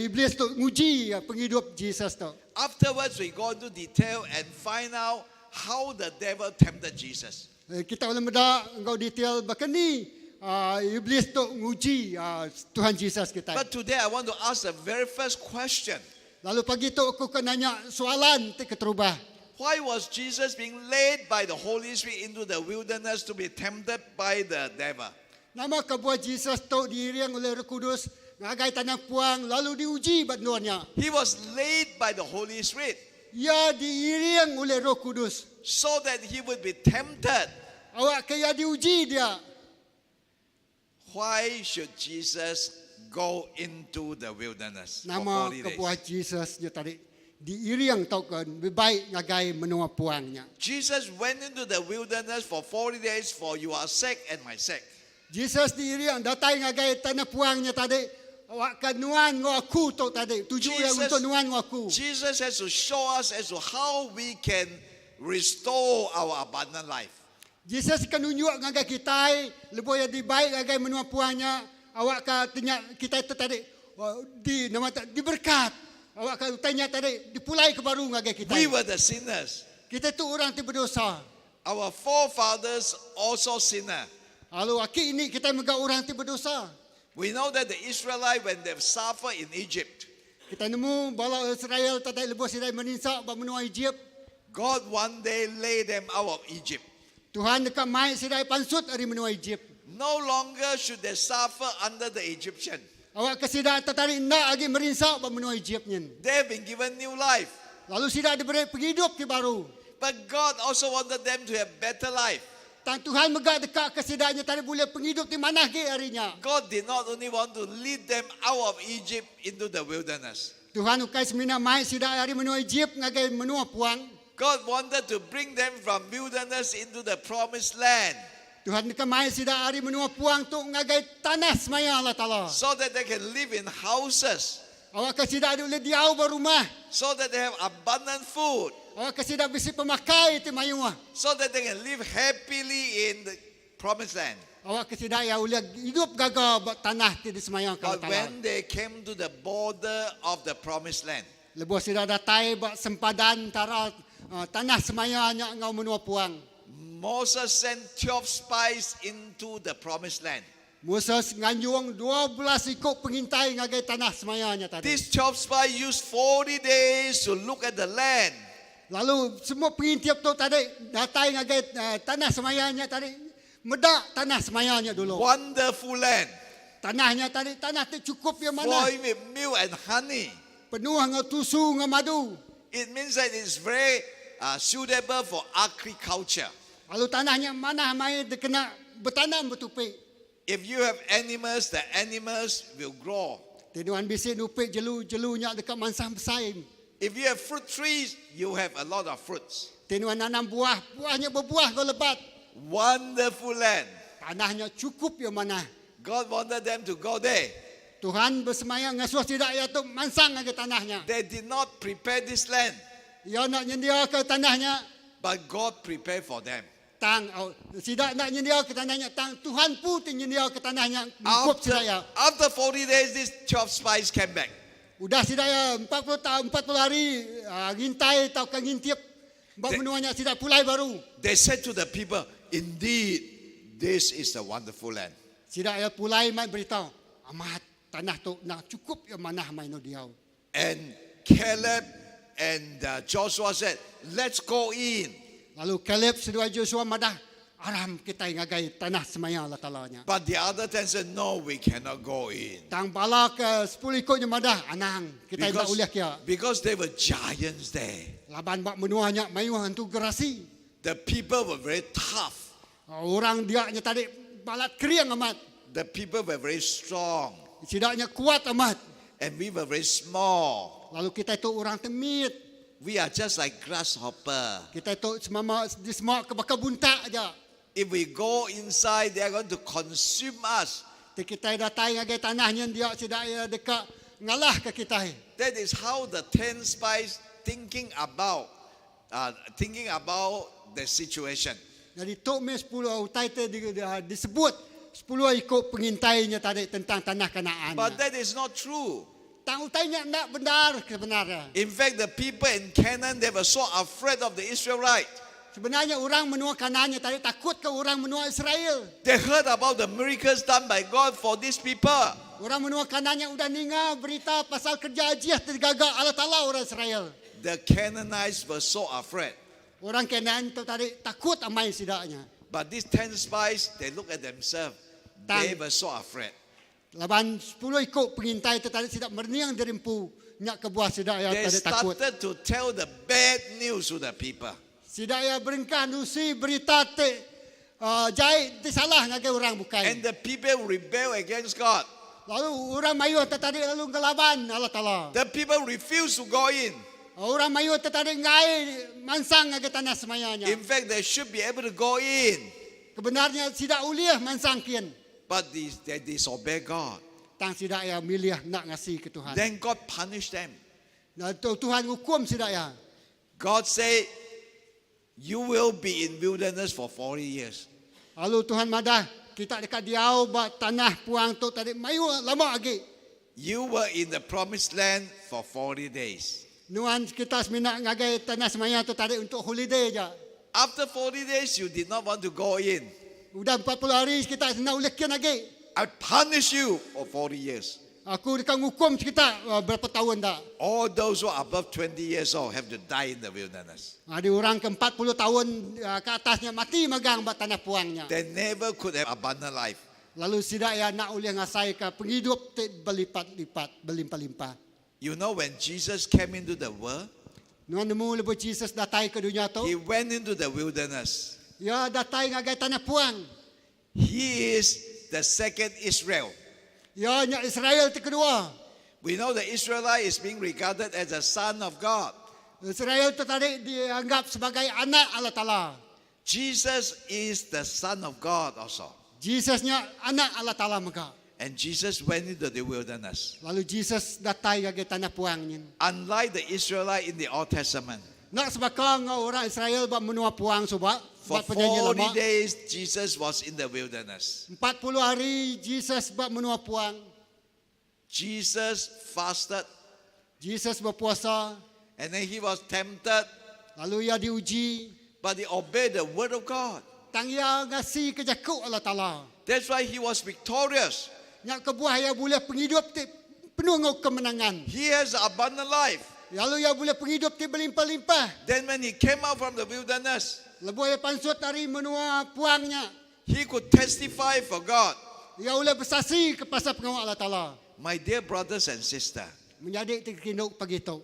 iblis tu nguji penghidup Jesus tu. Afterwards, we go into detail and find out how the devil tempted Jesus. Kita boleh meda engkau detail bahkan ni iblis tu nguji Tuhan Yesus kita. But today, I want to ask the very first question. Lalu pagi tu aku akan nanya soalan terubah. Why was Jesus being led by the Holy Spirit into the wilderness to be tempted by the devil? Nama kebuah Yesus tu diiring oleh Roh Kudus ngagai tanah puang lalu diuji batnuannya. He was led by the Holy Spirit Ia diiring oleh Roh Kudus. so that he would be tempted. Awak kaya diuji dia. Why should Jesus go into the wilderness for Nama 40 kebuah days? Yesus dia tadi diiring tau kan baik ngagai menua puangnya. Jesus went into the wilderness for 40 days for your sake and my sake. Yesus diiring datang ngagai tanah puangnya tadi. Awak kan nuan ngo aku tu tadi. Tujuh yang untuk nuan ngo aku. Jesus has to show us as to how we can restore our abundant life. Yesus kan tunjuk ngagai kita lebih yang dibaik ngagai menua puangnya. Awak kan tanya kita itu tadi di nama diberkat. Awak kan tanya tadi dipulai ke baru ngagai kita. We were the sinners. Kita tu orang yang berdosa. Our forefathers also sinner. Lalu aki ini kita mega orang yang berdosa. We know that the Israelites, when they suffer in Egypt, Kita nemu bala Israel tadi lebih sidai meninsak ba menua Egypt. God one day laid them out of Egypt. Tuhan dekat mai sidai pansut dari menua Egypt. No longer should they suffer under the Egyptian. Awak kesidai tertarik nak lagi merinsak ba menua Egypt nyen. They have been given new life. Lalu sidai diberi penghidup ke baru. But God also wanted them to have better life. Tang Tuhan megak dekat kesidainya tadi boleh penghidup di mana ke harinya. God did not only want to lead them out of Egypt into the wilderness. Tuhan ukai semina mai sidai hari menua Egypt ngagai menua puang. God wanted to bring them from wilderness into the promised land Tuhan dekat mai sidai hari menua puang tu ngagai tanah semaya Allah Taala. so that they can live in houses, Awak kesidai boleh diau berumah. so that they have abundant food, Awak kesidai bisi pemakai ti mayuah. so that they can live happily in the promised land. Awak kesidai ya boleh hidup gagah tanah ti di semaya Allah But Taala. when they came to the border of the promised land, Lepas sidai datai ba sempadan tara tanah semayanya ngau menua puang. Moses sent 12 spies into the promised land. Moses nganyung 12 ikut pengintai ngagai tanah semayanya tadi. These 12 spies used 40 days to look at the land. Lalu semua pengintip tu tadi datai ngagai tanah semayanya tadi. Medak tanah semayanya dulu. Wonderful land, Tanahnya tadi tanah tu cukup yang mana? flowing with milk and honey. Penuh ngau tusu ngau madu. It means that it's very suitable for agriculture. Lalu tanahnya mana mai kena bertanam bertupik. If you have animals, the animals will grow. Tiduan bisik nupik jelu-jelunya dekat mansah bersaing. If you have fruit trees, you have a lot of fruits. Tiduan nanam buah, buahnya berbuah kau lebat. Wonderful land. Tanahnya cukup yang mana? God wanted them to go there. Tuhan bersemayang ngasuh tidak ya tu mansang ke tanahnya. They did not prepare this land, Ya nak nyendia ke tanahnya, but God prepared for them. tang tidak nak nyendia ke tanahnya, tang Tuhan pun nyendia ke tanahnya cukup After, sidaya. after 40 days, these 12 spies came back. Udah sidaya 40 tahun 40 hari ngintai tau kan ngintip. Bak menuanya tidak pulai baru. They said to the people, indeed, this is the wonderful land. Sidaya pulai mai beritahu, amat tanah tu nak cukup yang mana mai no diau. And Caleb and Joshua said, let's go in. Lalu Caleb sedua Joshua madah aram kita ngagai tanah semaya Allah Taalanya. But the other 10 said, no, we cannot go in. Tang bala ke 10 ikutnya madah anang kita tak boleh kia. Because they were giants there. Laban bak menuanya mayu hantu gerasi. The people were very tough. Orang dia nya tadi balat kering amat. The people were very strong. Sidaknya kuat amat. And we were very small. Lalu kita itu orang temit. We are just like grasshopper. Kita itu semua kebakar buntak aja. If we go inside, they are going to consume us. Kita datang ngagai tanahnya dia sidaknya dekat ngalah ke kita. That is how the 10 spies thinking about the situation. Jadi tok me 10 utai te disebut 10 ikut pengintainya tadi tentang tanah Kanaan. But that is not true. Tang utainya nak benar kebenaran. In fact, the people in Canaan, they were so afraid of the Israelites. Sebenarnya orang menua Kanaannya tadi takut ke orang menua Israel. They heard about the miracles done by God for these people. Orang menua Kanaannya udah dengar berita pasal kerja ajiah tergagak Allah Ta'ala orang Israel. The Canaanites were so afraid. Orang Kanaan itu tadi takut amai sidaknya. But these 10 spies, they look at themselves. They were so afraid. Laban 10 ikut pengintai itu tadi sidak merniang derimpu nyak kebuah sidak ya They tadi takut. started to tell the bad news to the people. Sidak ya beringkah nusi berita te jai disalah ngagai orang bukan. And the people rebel against God. Lalu orang mayu tadi lalu ngelaban Allah Ta'ala. The people refused to go in. Orang mayu tadi ngai mansang ngagai tanah semayanya. In fact, they should be able to go in. Kebenarnya sidak uliah mansang kian. But they disobey God. Tang sidak ya milih nak ngasih ke Tuhan. Then God punished them. Dan Tuhan hukum sidak ya. God said, you will be in wilderness for 40 years. Lalu Tuhan madah kita dekat diau bat tanah puang tu tadi mayu lama lagi. You were in the promised land for 40 days. Nuan kita semina ngagai tanah semaya tu tadi untuk holiday aja. After 40 days, you did not want to go in. Udah 40 hari kita nak ulekian lagi. I punish you for 40 years. Aku dekat hukum kita berapa tahun dah. All those who are above 20 years old have to die in the wilderness. Ada orang ke 40 tahun ke atasnya mati megang bat tanah puangnya. They never could have abundant life. Lalu sidak ya nak ulih ngasai ke penghidup berlipat-lipat, berlimpah-limpah. You know when Jesus came into the world, Nuan nemu lebu Jesus datai ke dunia tu. he went into the wilderness. Ya datai ngagai tanah puang. He is the second Israel. Ya nyak Israel tu kedua. We know the Israelite is being regarded as a son of God. Israel tu tadi dianggap sebagai anak Allah Ta'ala. Jesus is the son of God also. Jesusnya anak Allah Ta'ala mega. And Jesus went into the wilderness. Lalu Jesus datai ngagai tanah puangnya. Unlike the Israelite in the Old Testament, Nak sebakang orang Israel buat menua puang sebab for buat perjanjian 40 lama. days, Jesus was in the wilderness. 40 hari Jesus buat menua puang. Jesus fasted, Jesus berpuasa. and then he was tempted, Lalu ia diuji. but he obeyed the word of God. Tang ia ngasih kejakut Allah Ta'ala. That's why he was victorious. Nyak kebuah ia boleh penghidup ti penuh dengan kemenangan. He has abundant life. Lalu ia boleh penghidup ti berlimpah-limpah. Then when he came out from the wilderness, Lebuh ia pansut hari menua puangnya. he could testify for God. Ia boleh bersaksi ke pasal pengawal Allah Ta'ala. My dear brothers and sisters, Menjadi terkinduk pagi tu.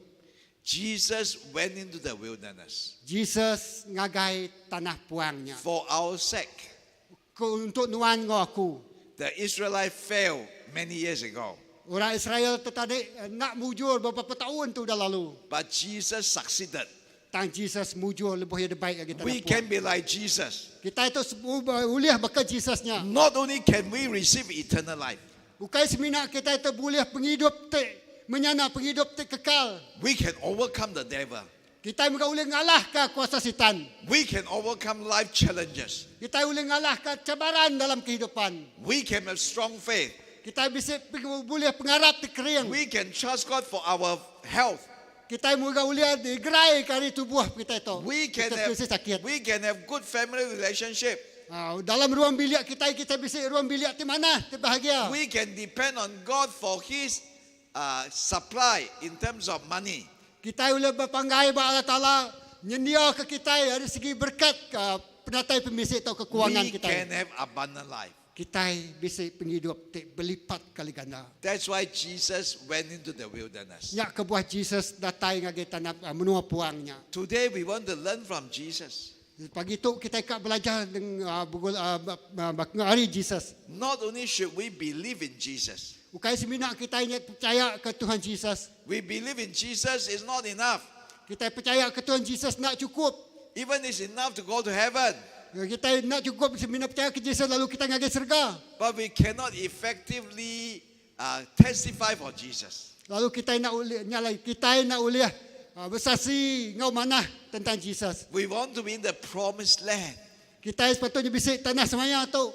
Jesus went into the wilderness Jesus ngagai tanah puangnya. for our sake. Untuk nuan ngau aku. The Israelites failed many years ago, Orang Israel tu tadi nak mujur beberapa tahun tu dah lalu. but Jesus succeeded. Tang Jesus mujur lebih ada baik lagi tanah We puang. can be like Jesus. Kita itu boleh bakal Jesusnya. Not only can we receive eternal life, Bukan semina kita itu boleh penghidup te menyana penghidup te kekal. we can overcome the devil. Kita boleh ngalah ke kuasa setan. We can overcome life challenges. Kita boleh ngalah ke cabaran dalam kehidupan. We can have strong faith. Kita bisa boleh pengarap te kering. We can trust God for our health. Kita boleh digerai kari tubuh kita itu. We can Kita bisa sakit. have good family relationship. Dalam ruang bilik kita bisa ruang bilik di mana terbahagia. We can depend on God for His supply in terms of money. Kita boleh berpanggai bahawa Allah Ta'ala nyendia ke kita dari segi berkat ke penatai pemisik atau kekuangan We kita. can have abundant life. Kita bisa penghidup berlipat kali ganda. That's why Jesus went into the wilderness. Nyak kebuah Jesus datai ngagai tanah menua puangnya. Today we want to learn from Jesus. Pagi tu kita akan belajar dengan hari Jesus. Not only should we believe in Jesus, Bukan semina kita ini percaya ke Tuhan Jesus. we believe in Jesus is not enough. Kita percaya ke Tuhan Jesus nak cukup. Even it's enough to go to heaven, Kita nak cukup semina percaya ke Jesus lalu kita ngagai surga. but we cannot effectively testify for Jesus. Lalu kita nak nyalai, kita nak uliah bersaksi ngau mana tentang Jesus. We want to be in the promised land. Kita sepatutnya bisik tanah semaya tu.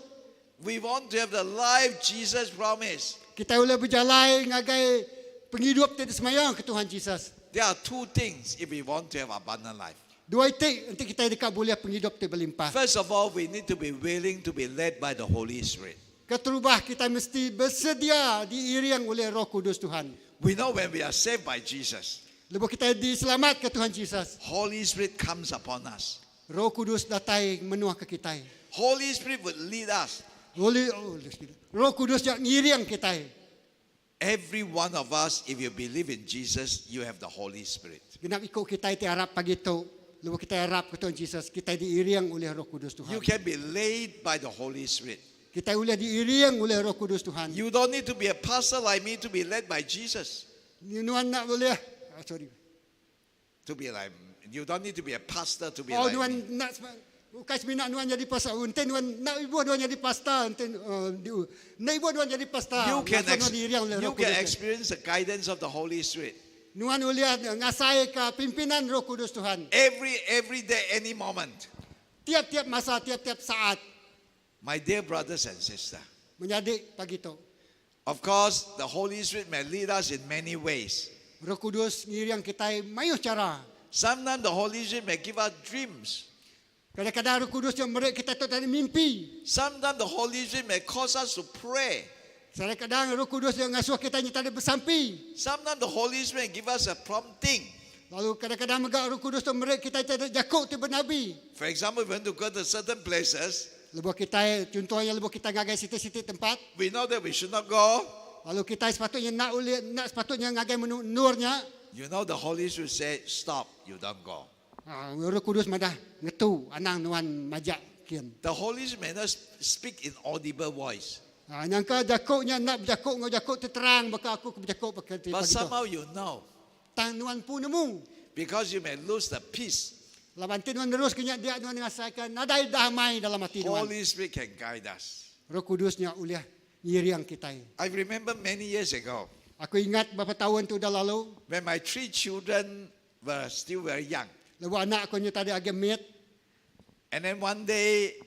We want to have the life Jesus promised. Kita boleh berjalan ngagai penghidup tidak semaya ke Tuhan Jesus. There are two things if we want to have abundant life. Dua itik nanti kita dekat boleh penghidup tidak berlimpah. First of all, we need to be willing to be led by the Holy Spirit. Keterubah kita mesti bersedia diiring oleh Roh Kudus Tuhan. We know when we are saved by Jesus, Lepas kita diselamat ke Tuhan Jesus, Holy Spirit comes upon us. Roh Kudus datang menuah ke kita. Holy Spirit would lead us. Roh Kudus yang ngiring kita. Every one of us, if you believe in Jesus, you have the Holy Spirit. Genap ikut kita itu harap pagi tu. Lepas kita harap ke Tuhan Jesus, kita diiring oleh Roh Kudus Tuhan. You can be led by the Holy Spirit. Kita boleh diiring oleh Roh Kudus Tuhan. You don't need to be a pastor like me to be led by Jesus. Nuan nak boleh, sorry. To be like, you don't need to be a pastor to be Oh, like nuan me. nak bukan sebenarnya nuan jadi pastor. Enten nuan nak ibu nuan jadi pastor. Enten nak ibu nuan jadi pastor. You can, Nuan diiring oleh Roh you can Kudus. experience the guidance of the Holy Spirit. Nuan boleh ngasai ke pimpinan Roh Kudus Tuhan. Every day, any moment. Tiap-tiap masa, tiap-tiap saat My dear brothers and sisters, menjadi pagi tu. of course, the Holy Spirit may lead us in many ways. Roh Kudus ngiring kita mayuh cara. Sometimes the Holy Spirit may give us dreams. Kadang-kadang Roh Kudus yang mereka kita tu tadi mimpi. Sometimes the Holy Spirit may cause us to pray. Kadang-kadang Roh Kudus yang ngasuh kita ni tadi bersampi. Sometimes the Holy Spirit give us a prompting. Lalu kadang-kadang megak Roh Kudus tu mereka kita tadi jakuk tu bernabi. For example, we want to go to certain places. Lepas kita contohnya lepas kita ngagai situ-situ tempat. We know that we should not go. Lalu kita sepatutnya nak sepatutnya ngagai nurnya. You know the Holy Spirit say, stop, you don't go. Roh Kudus madah ngetu anang nuan majak kian. The Holy Spirit may not speak in audible voice. Nyangka jakuknya nak berjakuk ngau jakuk terang baka aku berjakuk pakai But pagi tu. somehow you know. Tang nuan pun nemu. Because you may lose the peace. Laban nuan terus kenyak dia nuan ngasakan nadai damai dalam hati nuan. Holy Spirit can guide us. Roh Kudusnya uliah ngiriang kita. I remember many years ago Aku ingat beberapa tahun tu dah lalu. when my 3 children were still very young. Lepas anak aku ni tadi agak mit. And then one day,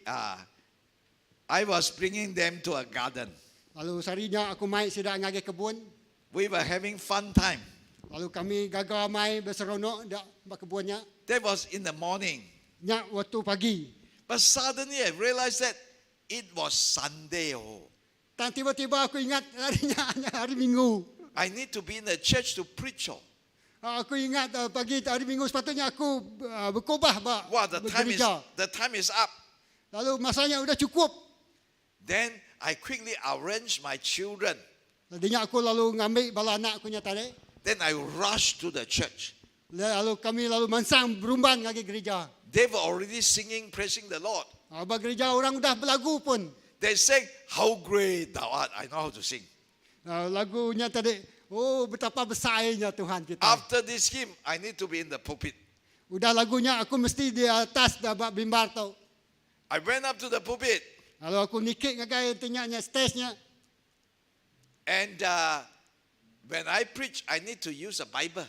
I was bringing them to a garden. Lalu sarinya aku mai sedang ngagai kebun. We were having fun time. Lalu kami gagal mai berseronok dak kebunnya. That was in the morning. Nyak waktu pagi. But suddenly I realized that it was Sunday. Oh, Dan tiba-tiba aku ingat harinya hanya hari Minggu. I need to be in the church to preach. Oh. Aku ingat pagi hari Minggu sepatutnya aku berkhotbah Wow, the bergereja. time is up. Lalu masanya sudah cukup. Then I quickly arranged my children. Jadinya aku lalu ngambil bala anak aku nya tadi. Then I rushed to the church. Lalu kami lalu mansang berumban ngagi gereja. They were already singing, praising the Lord. Ba gereja orang sudah berlagu pun. They sang, "How great thou art." I know how to sing. Lagunya tadi, oh betapa besarnya Tuhan kita. After this hymn, I need to be in the pulpit. Udah lagunya aku mesti di atas dah bimbar tu. I went up to the pulpit, Lalu aku nikik ngagai tinyanya stage-nya. and when I preach, I need to use a Bible.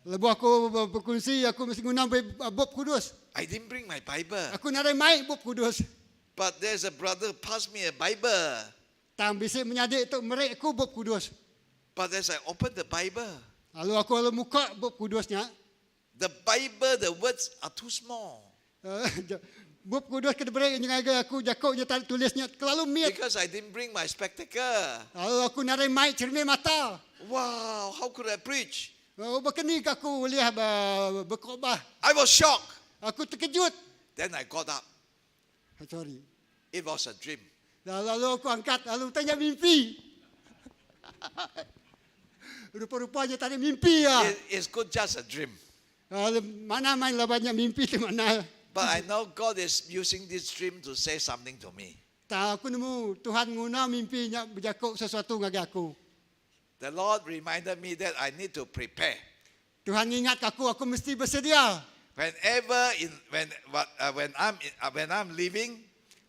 Lepas aku berkongsi, aku mesti guna bab kudus. I didn't bring my Bible, Aku narai mai bab kudus. but there's a brother who passed me a Bible. Tang bisik menyadik tu merek aku bab kudus. But as I opened the Bible, Lalu aku lalu muka bab kudusnya. the Bible, the words are too small Bab kudus ke merek ngagai aku jakuknya tadi tulisnya terlalu mit. because I didn't bring my spectacle. Lalu aku narai mai cermin mata. Wow, how could I preach? Oh, berkenik aku lihat berkhotbah. I was shocked. Aku terkejut. Then I got up. Sorry. It was a dream. Lalu aku angkat, lalu tanya mimpi. Rupa-rupanya tadi mimpi ya. It's good, just a dream. Mana main lah banyak mimpi di mana. But I know God is using this dream to say something to me. Tak aku nemu Tuhan guna mimpinya berjakuk sesuatu ngagi aku. The Lord reminded me that I need to prepare. Tuhan ingat aku mesti bersedia. When I'm leaving,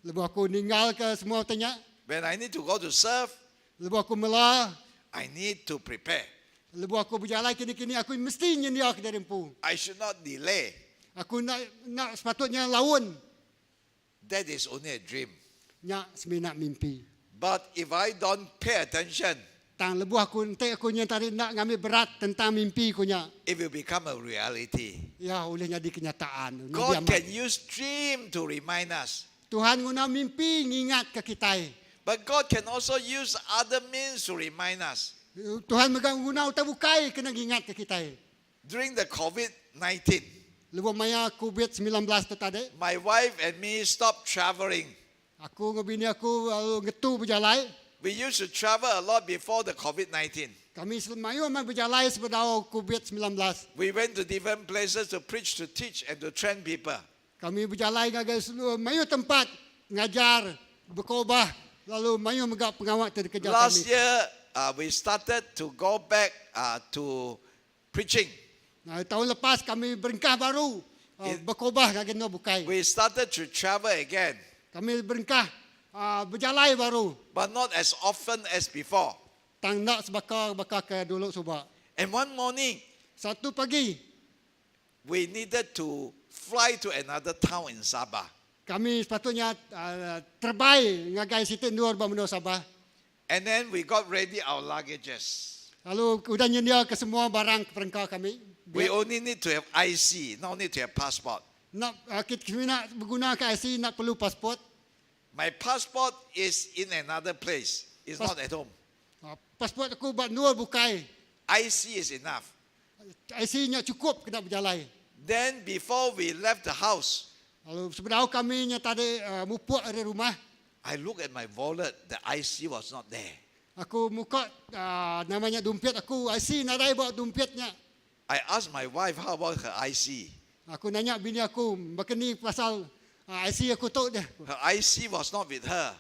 Lepas aku ninggal ke semua tanya, when I need to go to serve, lepas aku melah, I need to prepare. lepas aku berjalan kini-kini aku mesti nyendia ke darempu. I should not delay. Aku nak sepatutnya lawan. That is only a dream. Nya seminak mimpi. But if I don't pay attention, Tang lebuh aku entek aku nya tadi nak ngambil berat tentang mimpi ku nya. it will become a reality. Ya boleh jadi kenyataan. God can use dream to remind us. Tuhan guna mimpi ngingat ke kita. But God can also use other means to remind us. Tuhan megang guna utak bukai kena ingat ke kita. During the COVID-19, Lebuh maya COVID-19 tu tadi. my wife and me stopped traveling. Aku dengan bini aku ngetu berjalan. We used to travel a lot before the COVID-19. Kami semayu memang berjalan sebelum COVID-19. We went to different places to preach, to teach, and to train people. Kami berjalan ngagai seluruh mayu tempat ngajar, berkhotbah, lalu mayu megak pengawal terkerja Last kami. year, we started to go back to preaching. Nah, tahun lepas kami berengkah baru berkhotbah ngagai no bukai. We started to travel again, Kami berengkah berjalan baru. but not as often as before. Tang nak sebakar ke dulu subak. And one morning, Satu pagi we needed to fly to another town in Sabah. kami sepatutnya terbaik ngagai situ nur Bameno Sabah. And then we got ready our luggages. Lalu udah nyedia ke semua barang perengkau kami. We only need to have IC, no need to have passport. Nak kami nak berguna ke IC nak perlu pasport. My passport is in another place. It's not at home. Pasport aku buat nur bukai. IC is enough. IC-nya cukup kena berjalan. Then before we left the house, Lalu sebenarnya kami nya tadi mupuk dari rumah. I look at my wallet. The IC was not there. Aku muka namanya dompet aku IC nadai bawa dompetnya. I asked my wife, how about her IC? Aku nanya bini aku, bakini pasal IC aku tu dia. Her IC was not with her.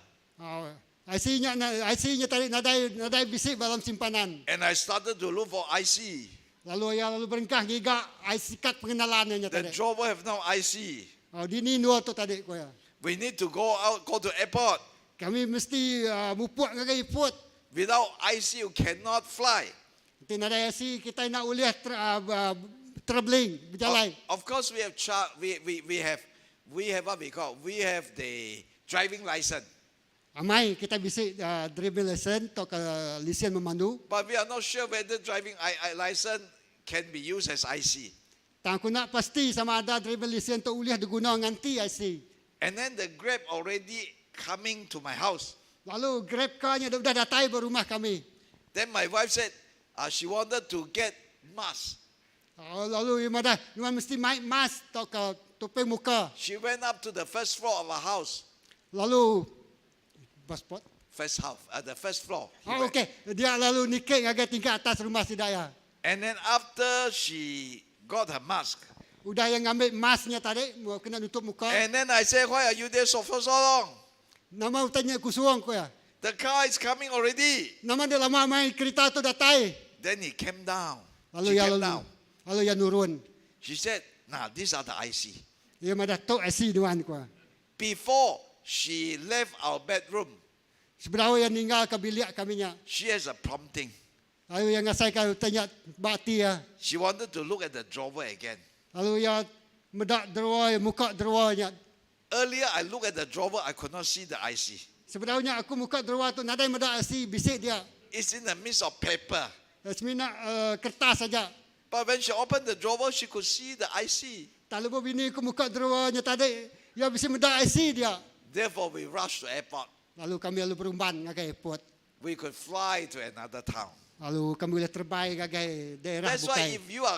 IC-nya tadi nadai bisik dalam simpanan. And I started to look for IC. Lalu berengkah giga IC kad pengenalannya The tadi. driver have no IC. Dini nur tu tadi ko ya. We need to go out, go to airport. Kami mesti mupuk ngagai airport. Without IC, you cannot fly. Nanti nadai IC kita nak uliah traveling berjalan. Of course, we have what we call. We have the driving license, Amai kita bisik driving license atau lesen memandu. but we are not sure whether driving license can be used as IC. Tak aku nak pasti sama ada driving license tu uliah diguna nganti IC. And then the Grab already coming to my house. Lalu Grab car-nya dah datang ke rumah kami. Then my wife said she wanted to get mask. Lalu imadah, mesti mask atau ke topeng muka. She went up to the first floor of our house. Lalu pasport. The first floor. Okey, dia lalu nikah agak tingkat atas rumah si Daya. And then after she got her mask, Udah yang ambil masknya tadi, kena nutup muka. and then I said, why are you there so long? Nama tanya aku suang ko ya. The car is coming already. Nama dia lama main kereta tu datang. Then he came down. Lalu She ya came lalu. down. Lalu ya nurun. She said, nah, these are the IC. Ia madah tu IC duan ko. Before she left our bedroom, Sebenarnya yang tinggal ke bilik kaminya. she has a prompting. Lalu yang saya kau tanya bati ya. She wanted to look at the drawer again. Lalu ya medak drawer, muka drawernya. Earlier, I looked at the drawer, I could not see the IC. Sebenarnya aku muka drawer tu nadai medak IC bisik dia. It's in the midst of paper. Semina kertas saja. But when she opened the drawer, she could see the IC. Tak lupa bini aku muka drawernya tadi. Ya bisa medak IC dia. Therefore, we rushed to airport. Lalu kami lalu berumban ngagai airport. We could fly to another town. Lalu kami boleh terbaik ngagai daerah That's why bukai. if you are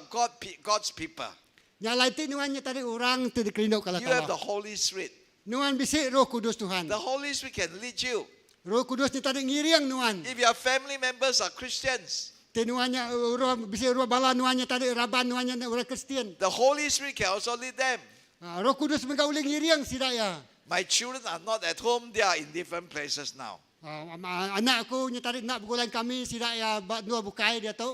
God's people, Yang lain tu nuannya tadi orang tu dikerinduk kalau you have the tahu. Holy Spirit. Nuan bisik Roh Kudus Tuhan. The Holy Spirit can lead you. Roh Kudus ni tadi ngiriang nuan. If your family members are Christians, Nuannya roh bisik roh bala nuannya tadi raban nuannya orang Kristian. the Holy Spirit can also lead them. Roh Kudus mengauling iriang sida ya. My children are not at home, they are in different places now. Anak aku nyetarik nak bergulan kami sida ya dua bukai dia tu.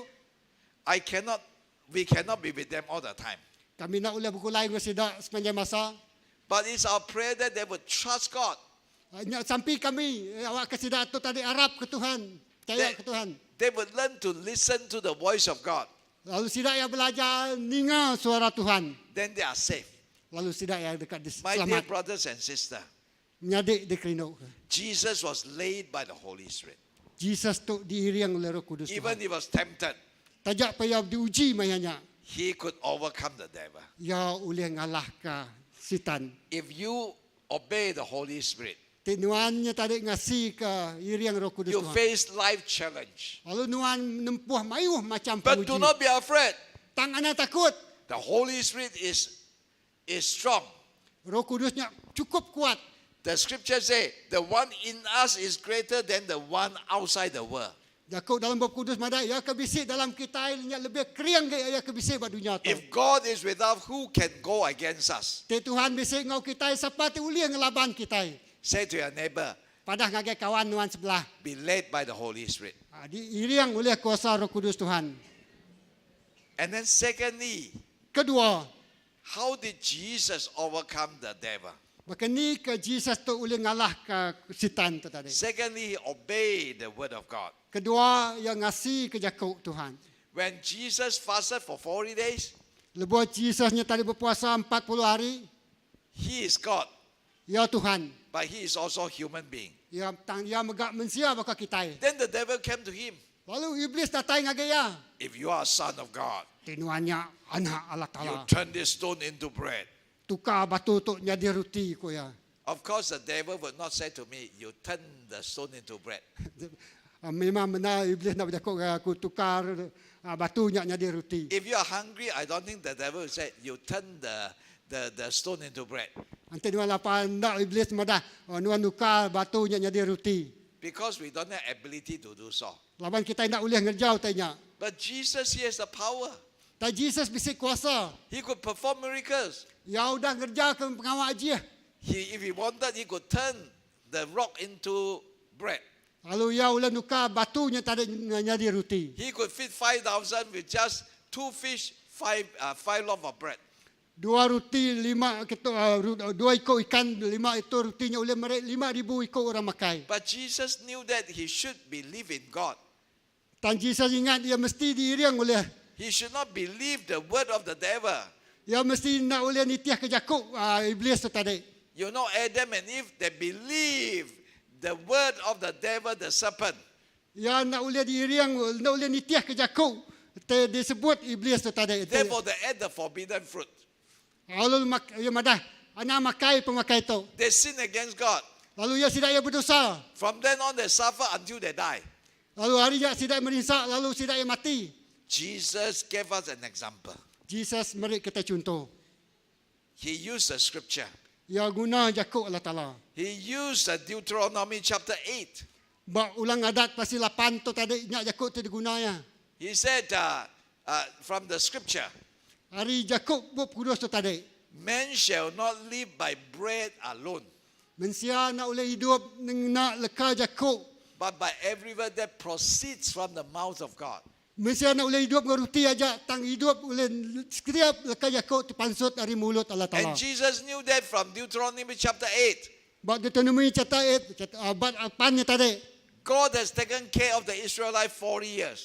We cannot be with them all the time. Kami nak ulah bergulai dengan sida sepanjang masa. But it's our prayer that they would trust God. Sampai kami awak ke sida tu tadi Arab ke Tuhan, percaya ke Tuhan. They would learn to listen to the voice of God. Lalu sida ya belajar dengar suara Tuhan. Then they are safe. Lalu sida ya dekat My dear selamat. brothers and sisters, Menyadik di kerinduk. Jesus was led by the Holy Spirit. Jesus tu diiring oleh Roh Kudus Even Tuhan. he was tempted, Tajak payah diuji mayanya. he could overcome the devil. Ya boleh ngalah ke setan. If you obey the Holy Spirit, Nuannya tadi ngasih ke iring Roh Kudus you Tuhan. face life challenge. Lalu nuan nempuh mayuh macam But penguji. do not be afraid. Tang anak takut. The Holy Spirit is strong. Roh Kudusnya cukup kuat. The scripture say, the one in us is greater than the one outside the world. Jakub dalam bab kudus madai ya kebisik dalam kita nya lebih keriang ke ya kebisik bab dunia tu. If God is with us, who can go against us? Te Tuhan bisik ngau kita siapa te uli ngelaban kita. Say to your neighbor, Padah ngagai kawan nuan sebelah. be led by the Holy Spirit. Diiring oleh kuasa Roh Kudus Tuhan. And then secondly, Kedua, how did Jesus overcome the devil? maka ni ke Jesus tu uli ngalah ke setan tu tadi. Secondly, he obeyed the word of God. Kedua, yang ngasih ke Jakub Tuhan. When Jesus fasted for 40 days, Lebuat Jesusnya tadi berpuasa 40 hari, he is God, ya Tuhan. but he is also a human being. Ya megak manusia baka kita. Then the devil came to him. Lalu iblis datang ngagai ya. If you are a son of God, Tinuannya anak Allah you Taala. turn this stone into bread. Tukar batu tu jadi roti ko ya. Of course, the devil would not say to me, you turn the stone into bread. Memang benar iblis nak bercakap aku tukar batunya jadi roti. If you are hungry, I don't think the devil will say, you turn the stone into bread. Nanti nuan lapan nak iblis madah nuan tukar batunya jadi roti. Because we don't have ability to do so. Laban kita nak boleh ngerjau tanya. But Jesus, he has the power. Tak Jesus bisik kuasa. He could perform miracles. Ya udah ngerja ke pengawal aja. If he wanted, he could turn the rock into bread. Lalu ya ulah tukar batunya tadi jadi roti. He could feed 5,000 with just 2 fish, 5 loaves of bread. 2 roti 5 2 ekor ikan 5 itu rotinya oleh mereka 5,000 ekor orang makai. But Jesus knew that he should believe in God. Dan Jesus ingat dia mesti diiring oleh, He should not believe the word of the devil. dia mesti nak oleh nitiah ke Jakub iblis tu tadi. You know, Adam and Eve, they believe the word of the devil, the serpent. Ya nak oleh diiring, nak oleh nitiah ke Jakub. Disebut iblis tu tadi. Therefore, they ate the forbidden fruit. Lalu ya madah anak makai pemakai tu. They sin against God. Lalu ya sidak ya berdosa. From then on, they suffer until they die. Lalu hari ya sidak merisak, lalu sidak ya mati. Jesus gave us an example. Jesus beri kita contoh. He used the scripture. Ya guna Jakub Allah Taala. He used Deuteronomy chapter 8. Bak ulang adat pasti 8 tu tadi nyak Jakub tu digunanya. He said from the scripture, Hari Jakub buat kudus tu tadi. man shall not live by bread alone, Manusia nak boleh hidup nak leka Jakub. but by every word that proceeds from the mouth of God. Manusia nak boleh hidup dengan roti aja, tang hidup boleh setiap leka Jakub terpansut dari mulut Allah Taala. And Jesus knew that from Deuteronomy chapter 8. Bak Deuteronomy catat abad apanya tadi. God has taken care of the Israelites 40 years.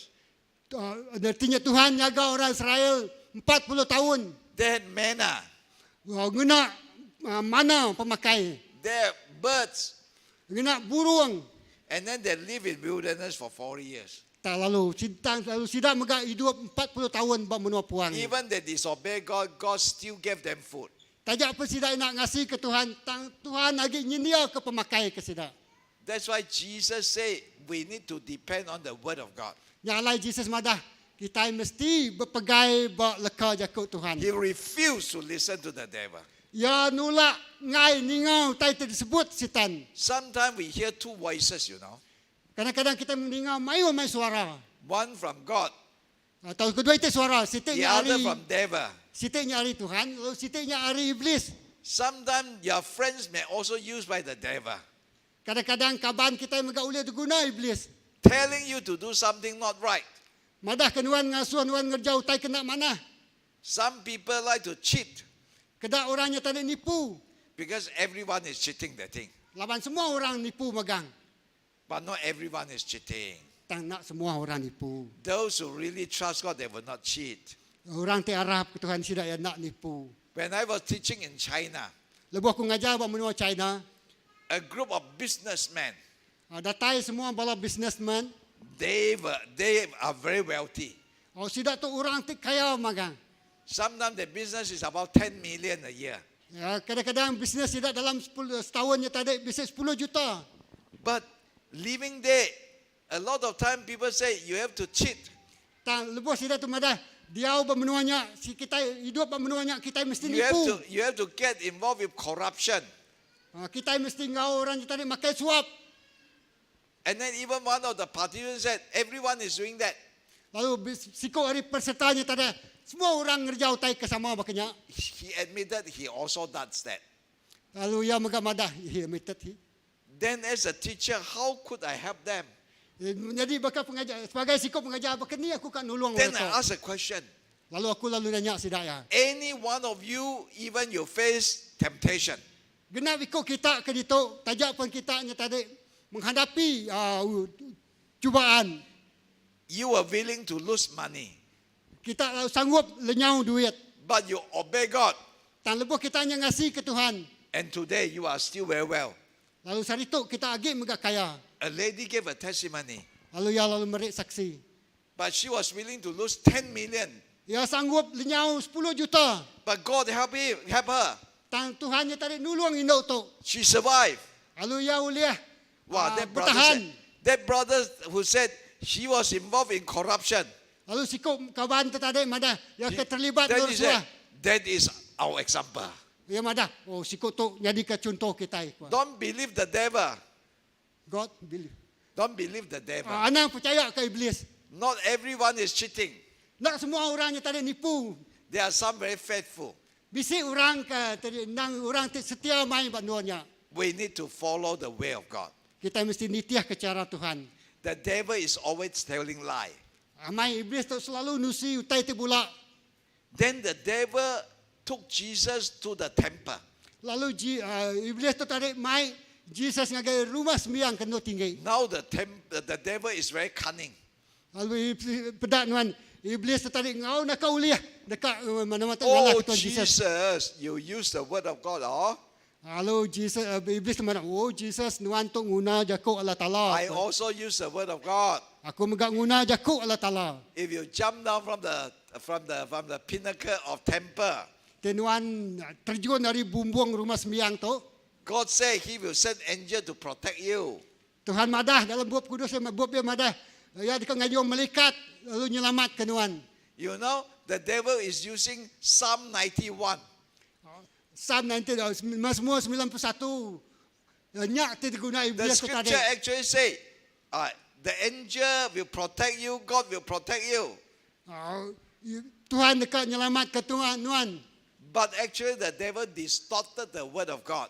Artinya Tuhan jaga orang Israel 40 tahun. They had manna, Guna mana pemakai. they had birds, Guna burung. and then they live in wilderness for 40 years. Tak lalu sidak megak hidup 40 tahun bak menua puang. Even they disobey God, God still gave them food. Tajak apa sidak nak ngasih ke Tuhan, Tuhan lagi nyedia ke pemakai ke sidak. That's why Jesus said we need to depend on the word of God. Yang lain Jesus madah, kita mesti berpegai bak leka Jakub Tuhan. He refused to listen to the devil. Ya nolak ngai ningau tai disebut setan. Sometimes we hear two voices, you know. Kadang-kadang kita mendengar mai suara. One from God, Atau kedua itu suara, sitik the hari other from devil. Sitiknya hari Tuhan, lalu sitiknya hari iblis. Sometimes your friends may also used by the devil, Kadang-kadang kaban kita yang megak ulia diguna iblis. telling you to do something not right. Madah kenuan ngasuan nuan ngerjau tai kena mana. Some people like to cheat Kedak orangnya tak ada nipu. because everyone is cheating the thing. Laban semua orang nipu megang. But not everyone is cheating. Tak nak semua orang nipu. Those who really trust God, they will not cheat. Orang tiarap ke Tuhan tidak yang nak nipu. When I was teaching in China, Lepas aku ngajar buat menua China, a group of businessmen, datai semua bala businessman. they are very wealthy. Oh, sidak tu orang tik kaya magang. Sometimes the business is about 10 million a year. Ya, kadang-kadang bisnes tidak dalam 10 setahunnya tak ada bisnes 10 juta. But living there, a lot of time people say you have to cheat. Tak lepas sidak tu madah dia bermenuanya si kita hidup bermenuanya kita mesti nipu. You have to get involved with corruption. Kita mesti ngau orang kita ni makan suap. And then even one of the participants said, everyone is doing that. Lalu siko hari pesertanya tak ada. Semua orang ngerjau tai ke sama makanya. He admitted he also does that. Lalu ia megak madah, he admitted he. Then as a teacher, how could I help them? Jadi bakal pengajar sebagai siko pengajar bakal ni aku kan nolong Then mereka. I asked a question. Lalu aku nanya sidak ya. Any one of you, even you face temptation, Genap ikut kita ke ditu, tajak pun kita nya tadi menghadapi cubaan. you are willing to lose money, Kita sanggup lenyau duit. but you obey God, Dan lepas kita hanya ngasih ke Tuhan. and today you are still very well. Lalu saat itu kita agak megak kaya. A lady gave a testimony, Lalu ia lalu merik saksi. but she was willing to lose 10 million. Ia sanggup lenyau 10 juta. But God help her. Dan Tuhan nya tadi nulung induk tu. She survived. Lalu ia uliah Wow, bertahan. that brother who said she was involved in corruption. Lalu sikup kawan tu tadi madah ia terlibat Then dalam he said, suah. that is our example. Ia madah, oh sikup tu jadi ke contoh kita. Don't believe the devil. God believe. Don't believe the devil. Anak percaya ke iblis. Not everyone is cheating. Nak semua orangnya tadi nipu. There are some very faithful. Bisi orang ke tadi nang orang setia main banduannya. We need to follow the way of God. Kita mesti nitiah ke cara Tuhan. The devil is always telling lie. Amai iblis tu selalu nusi utai tu pula. Then the devil took Jesus to the temple. Lalu iblis tu tadi mai Jesus ngagai rumah sembiang kena tinggi. Now the devil is very cunning. Lalu pedak nuan iblis tu tadi ngau nak kau liah dekat mana-mana ngalah Oh, Tuhan Jesus. Jesus, you use the word of God. Oh, Lalu Jesus iblis tu mana? Oh Jesus nuan tu nguna jakuk Allah Taala. I also use the word of God. Aku megak nguna jakuk Allah Taala. If you jump down from the pinnacle of temple, Tenuan terjun dari bumbung rumah sembiang tu. God said He will send angel to protect you. Tuhan madah dalam buat kudus buat dia madah. Ya dekat ngajung malaikat lalu nyelamat kenuan. You know, the devil is using Psalm 91. Psalm 90 semua 91. Nyak tu diguna The iblis tu tadi. scripture actually say, the angel will protect you, God will protect you. Tuhan dekat nyelamat ke Tuhan nuan. But actually the devil distorted the word of God.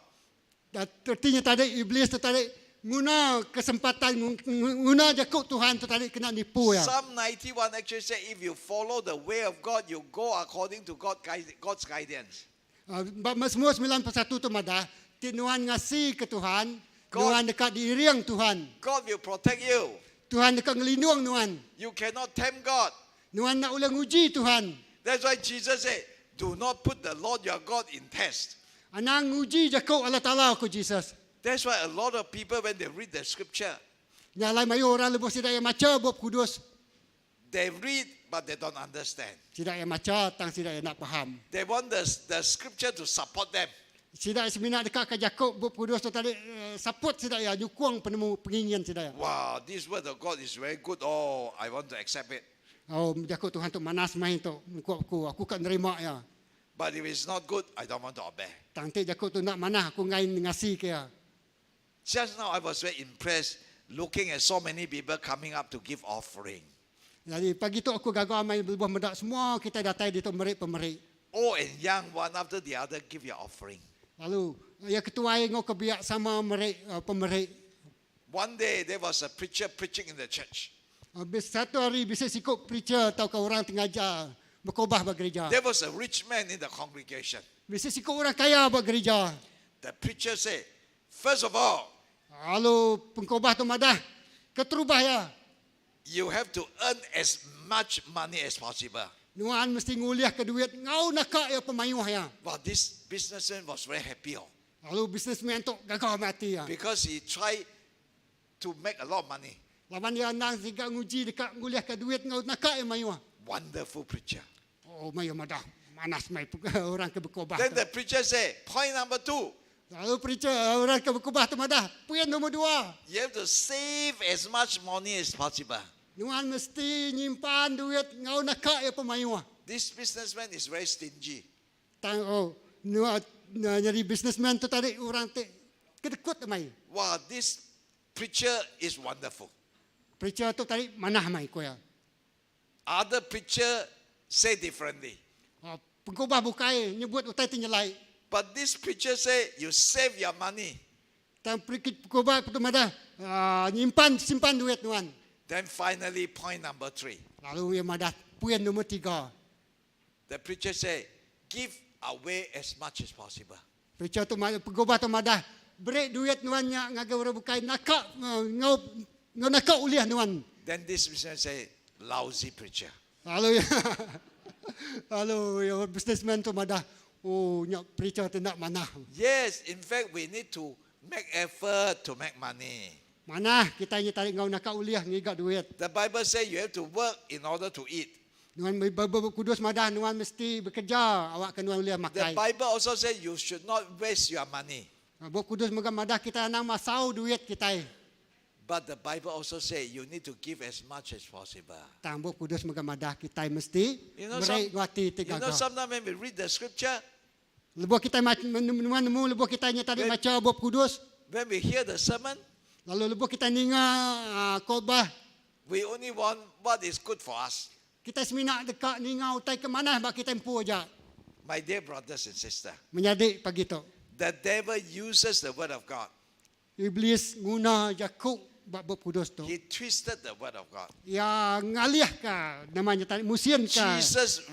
Artinya tadi iblis tu tadi guna kesempatan guna jakuk Tuhan tu tadi kena nipu ya. Psalm 91 actually say, if you follow the way of God, you go according to God's guidance. Semua 91 tu madah. Tinuan ngasih ke Tuhan. God- Nuan dekat diiring Tuhan. God will protect you. Tuhan dekat ngelindung nuan. You cannot tempt God. Nuan nak ulang uji Tuhan. That's why Jesus said, do not put the Lord your God in test. Anang uji jakuk Allah Taala ku Jesus. That's why a lot of people, when they read the scripture, Nyalai mayu orang lebih tidak yang maca buat kudus. they read, but they don't understand. Tidak yang maca, tang tidak yang nak faham. They want the scripture to support them. Tidak seminar dekat ke jakuk buat kudus tu tadi support tidak ya nyukung penemu pengingin tidak ya. Wow, this word of God is very good. Oh, I want to accept it. Oh jakuk Tuhan tu manas main tu. Aku kan nerima ya. But if it's not good, I don't want to obey. Tangti jakuk tu nak mana aku ngain ngasih ke ya. Just now, I was very impressed looking at so many people coming up to give offering. Jadi pagi tu aku gagal main berbuah medak semua kita datai di tu merik pemerik. old and young, one after the other, give your offering. Lalu yang ketua ngau kebiak sama mereka pemerik. One day there was a preacher preaching in the church. Satu hari bisa sikut preacher atau ke orang tengajar berkhotbah bagi gereja. There was a rich man in the congregation. Bisa sikut orang kaya bagi gereja. The preacher said, first of all, Lalu pengkhotbah tu madah keterubah ya. you have to earn as much money as possible. Nuan mesti nguliah ke duit ngau nakak ya pemayuh ya. Well, this businessman was very happy Lalu bisnesmen tu gagal mati ya. because he tried to make a lot of money. Lawan dia nang siga nguji dekat nguliah ke duit ngau nakak ya mayuh. Wonderful preacher. Oh mayuh madah manas mai orang ke berkhotbah. Then the preacher said, point number 2, Lalu preacher orang ke berkhotbah tu madah poin nombor 2. you have to save as much money as possible. Nuan mesti nyimpan duit ngau nakak ya pemayuh. This businessman is very stingy. Tang nuan nyari bisnesmen tu tadi orang te kedekut mai. Wow, this preacher is wonderful. Preacher tu tadi manah mai ko ya. Other preacher say differently. Pengkhotbah bukai nyebut utai tinyelai. But this preacher say, you save your money. Tang pengkhotbah tu madah nyimpan simpan duit nuan. Then finally, point number 3. Lalu yang madah poin nombor 3. The preacher say, give away as much as possible. Preacher tu pengkhotbah tu madah break duit nuan nya ngagai orang bukai nakak ngau nakak uliah nuan. Then this businessman say, lousy preacher. Lalu lalu yang businessman tu madah nyak preacher tu nak manah. Yes, in fact, we need to make effort to make money. Manah kita nya tarik ngau nakak uliah ngigak duit. The Bible say you have to work in order to eat. Nuan kudus madah nuan mesti bekerja awak ke nuan uliah The makai. Bible also say you should not waste your money. Buat kudus megam madah kita nang masau duit kita. But the Bible also say you need to give as much as possible. Tang buat kudus megam madah kita mesti You know, berai ngati You tiga. know, sometimes when we read the scripture, Lebuh kita nemu lebuh kita nya tadi baca buat kudus. when we hear the sermon, Lalu lebuh kita ninga khotbah. we only want what is good for us. Kita semina dekat ninga utai ke mana bak kita empu aja. My dear brothers and sisters, Menyadik pagi tu. the devil uses the word of God. Iblis guna Yakub bab kudus tu. He twisted the word of God. Ya ngaliah ka namanya tadi musian ka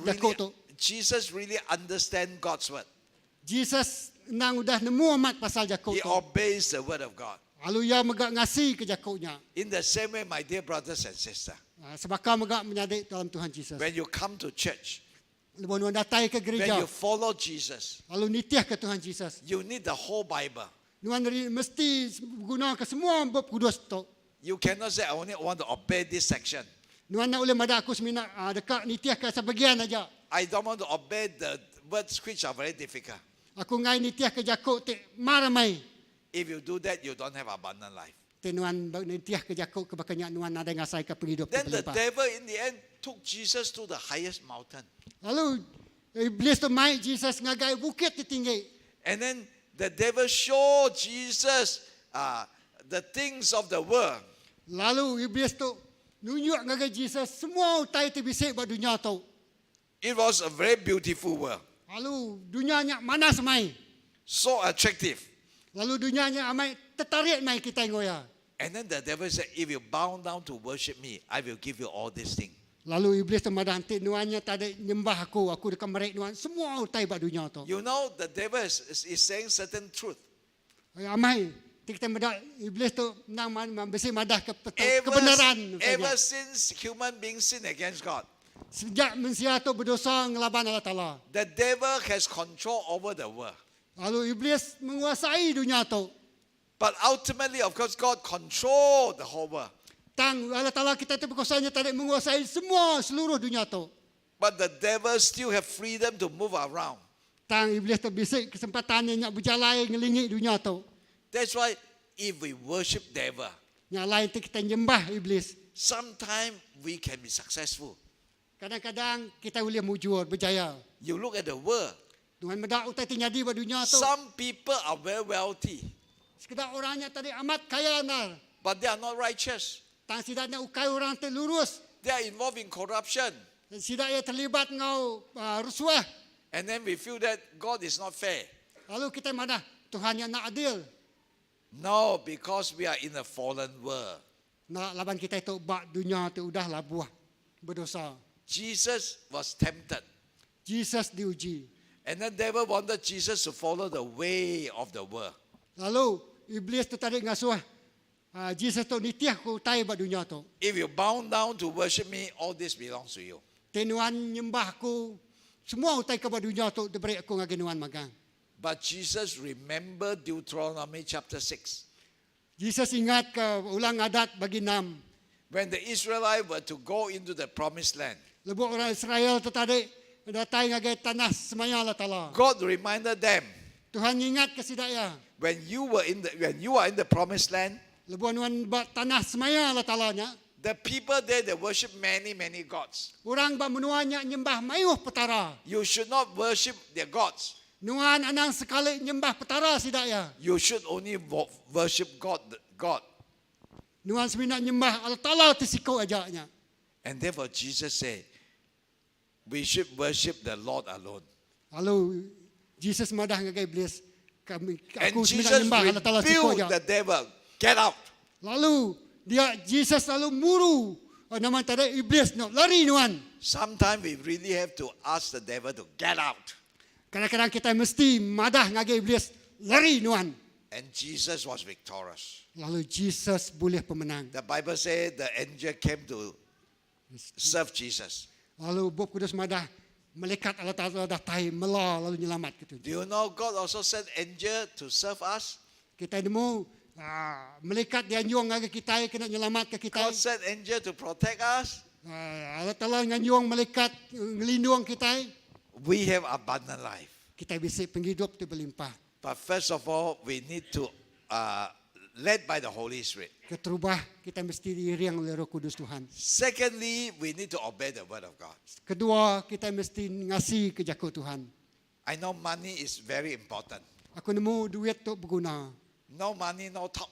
Yakub tu. Jesus really understand God's word. Jesus nang udah nemu amat pasal Yakub He tu. obeys the word of God. Lalu ia megak ngasih ke Yakubnya. In the same way, my dear brothers and sisters, Sebakar megak menyadik dalam Tuhan Jesus. when you come to church, Lebuh nuan datai ke when gereja. you follow Jesus, Lalu nitiah ke Tuhan Jesus. you need the whole Bible. Nuan mesti guna ke semua bab kudus tu. You cannot say, I only want to obey this section. Nuan nak boleh madah aku semina dekat nitiah ke sebagian aja. I don't want to obey the words which are very difficult. Aku ngai nitiah ke Yakub te maramai. If you do that, you don't have abundant life. Te nuan nitiah ke Yakub ke bakanya nuan ada ngasai ke penghidup Then the berlimpah. devil in the end took Jesus to the highest mountain. Lalu iblis tu mai Jesus ngagai bukit tinggi. And then the devil showed Jesus the things of the world. Lalu iblis tu nunjuk ngagai Jesus semua utai te bisik bak dunia tu. It was a very beautiful world, Lalu dunianya manas mai. so attractive. Lalu dunianya amai tertarik mai kita ngoya. And then the devil said, if you bow down to worship me, I will give you all these things. Lalu iblis tu madah antik nuannya tak ada nyembah aku dekat mereka nuan semua utai bak dunia tu. You know, the devil is saying certain truth. Amai kita madah iblis tu nang besi madah kebenaran. Ever since human beings sin against God, Sejak manusia tu berdosa ngelaban Allah Ta'ala. the devil has control over the world. Lalu iblis menguasai dunia tu. But ultimately, of course, God controlled the whole world. Tang Allah Ta'ala kita tu berkuasanya tadi menguasai semua seluruh dunia tu. But the devil still have freedom to move around. Tang iblis tu bisik kesempatannya nak berjalan ngelingi dunia tu. That's why if we worship devil, Yang lain tu kita nyembah iblis. sometimes we can be successful. Kadang-kadang kita boleh mujur, berjaya. You look at the world. Tuhan medak utai terjadi pada dunia tu. Some people are very wealthy, Sekedar orangnya tadi amat kaya nar. but they are not righteous. Tang sidaknya ukai orang tu lurus. They are involved in corruption. Sidak ia terlibat ngau rusuah. And then we feel that God is not fair. Lalu kita madah Tuhan yang nak adil. No, because we are in a fallen world. Nak laban kita itu bak dunia tu udah labuah berdosa. Jesus was tempted. Jesus diuji. And the devil wanted Jesus to follow the way of the world. Lalu iblis tu tadi ngasuh Jesus tu nitiah ku tai bak dunia tu. If you bow down to worship me, all this belongs to you. Tenuan nyembah ku semua utai ke bak dunia tu diberi aku ngagenuan magang. But Jesus remembered Deuteronomy chapter 6. Jesus ingat ke ulang adat bagi 6. When the Israelites were to go into the promised land, Lebu orang Israel tu tadi datang ngagai tanah semaya Allah Taala. God reminded them, Tuhan ingat ke sidaya. when you are in the promised land, Lebu anuan bak tanah semaya Allah Taala nya. the people there they worship many gods. Orang bak menuanya nyembah mayuh petara. You should not worship their gods. Nuan anang sekali nyembah petara sidaya. You should only worship God. Nuan semina nyembah Allah Taala tisiko ajaknya. And therefore Jesus said, we should worship the Lord alone. Lalu Jesus madah ngagai iblis kami And aku semina Jesus nyembah Allah Taala tisiko rebuked aja. the devil. Get out. Lalu Jesus lalu muru nama tadi iblis no lari nuan. Sometimes we really have to ask the devil to get out. Kadang-kadang kita mesti madah ngagai iblis lari nuan. And Jesus was victorious. Lalu Jesus boleh pemenang. The Bible says the angel came to serve Jesus. Lalu Bob Kudus madah malaikat Allah Taala datai mela lalu nyelamat gitu. Do you know God also sent angel to serve us? Kita nemu malaikat dianjung ngagai kita kena nyelamat ke kita. God sent angel to protect us. Allah Taala nganjung malaikat ngelindung kita. We have abundant life. Kita bisa penghidup tu berlimpah. But first of all, we need to led by the Holy Spirit. Keterubah kita mesti diriang oleh Roh Kudus Tuhan. Secondly, we need to obey the word of God. Kedua, kita mesti ngasih ke jakut Tuhan. I know money is very important. Aku nemu duit tu berguna. No money, no talk.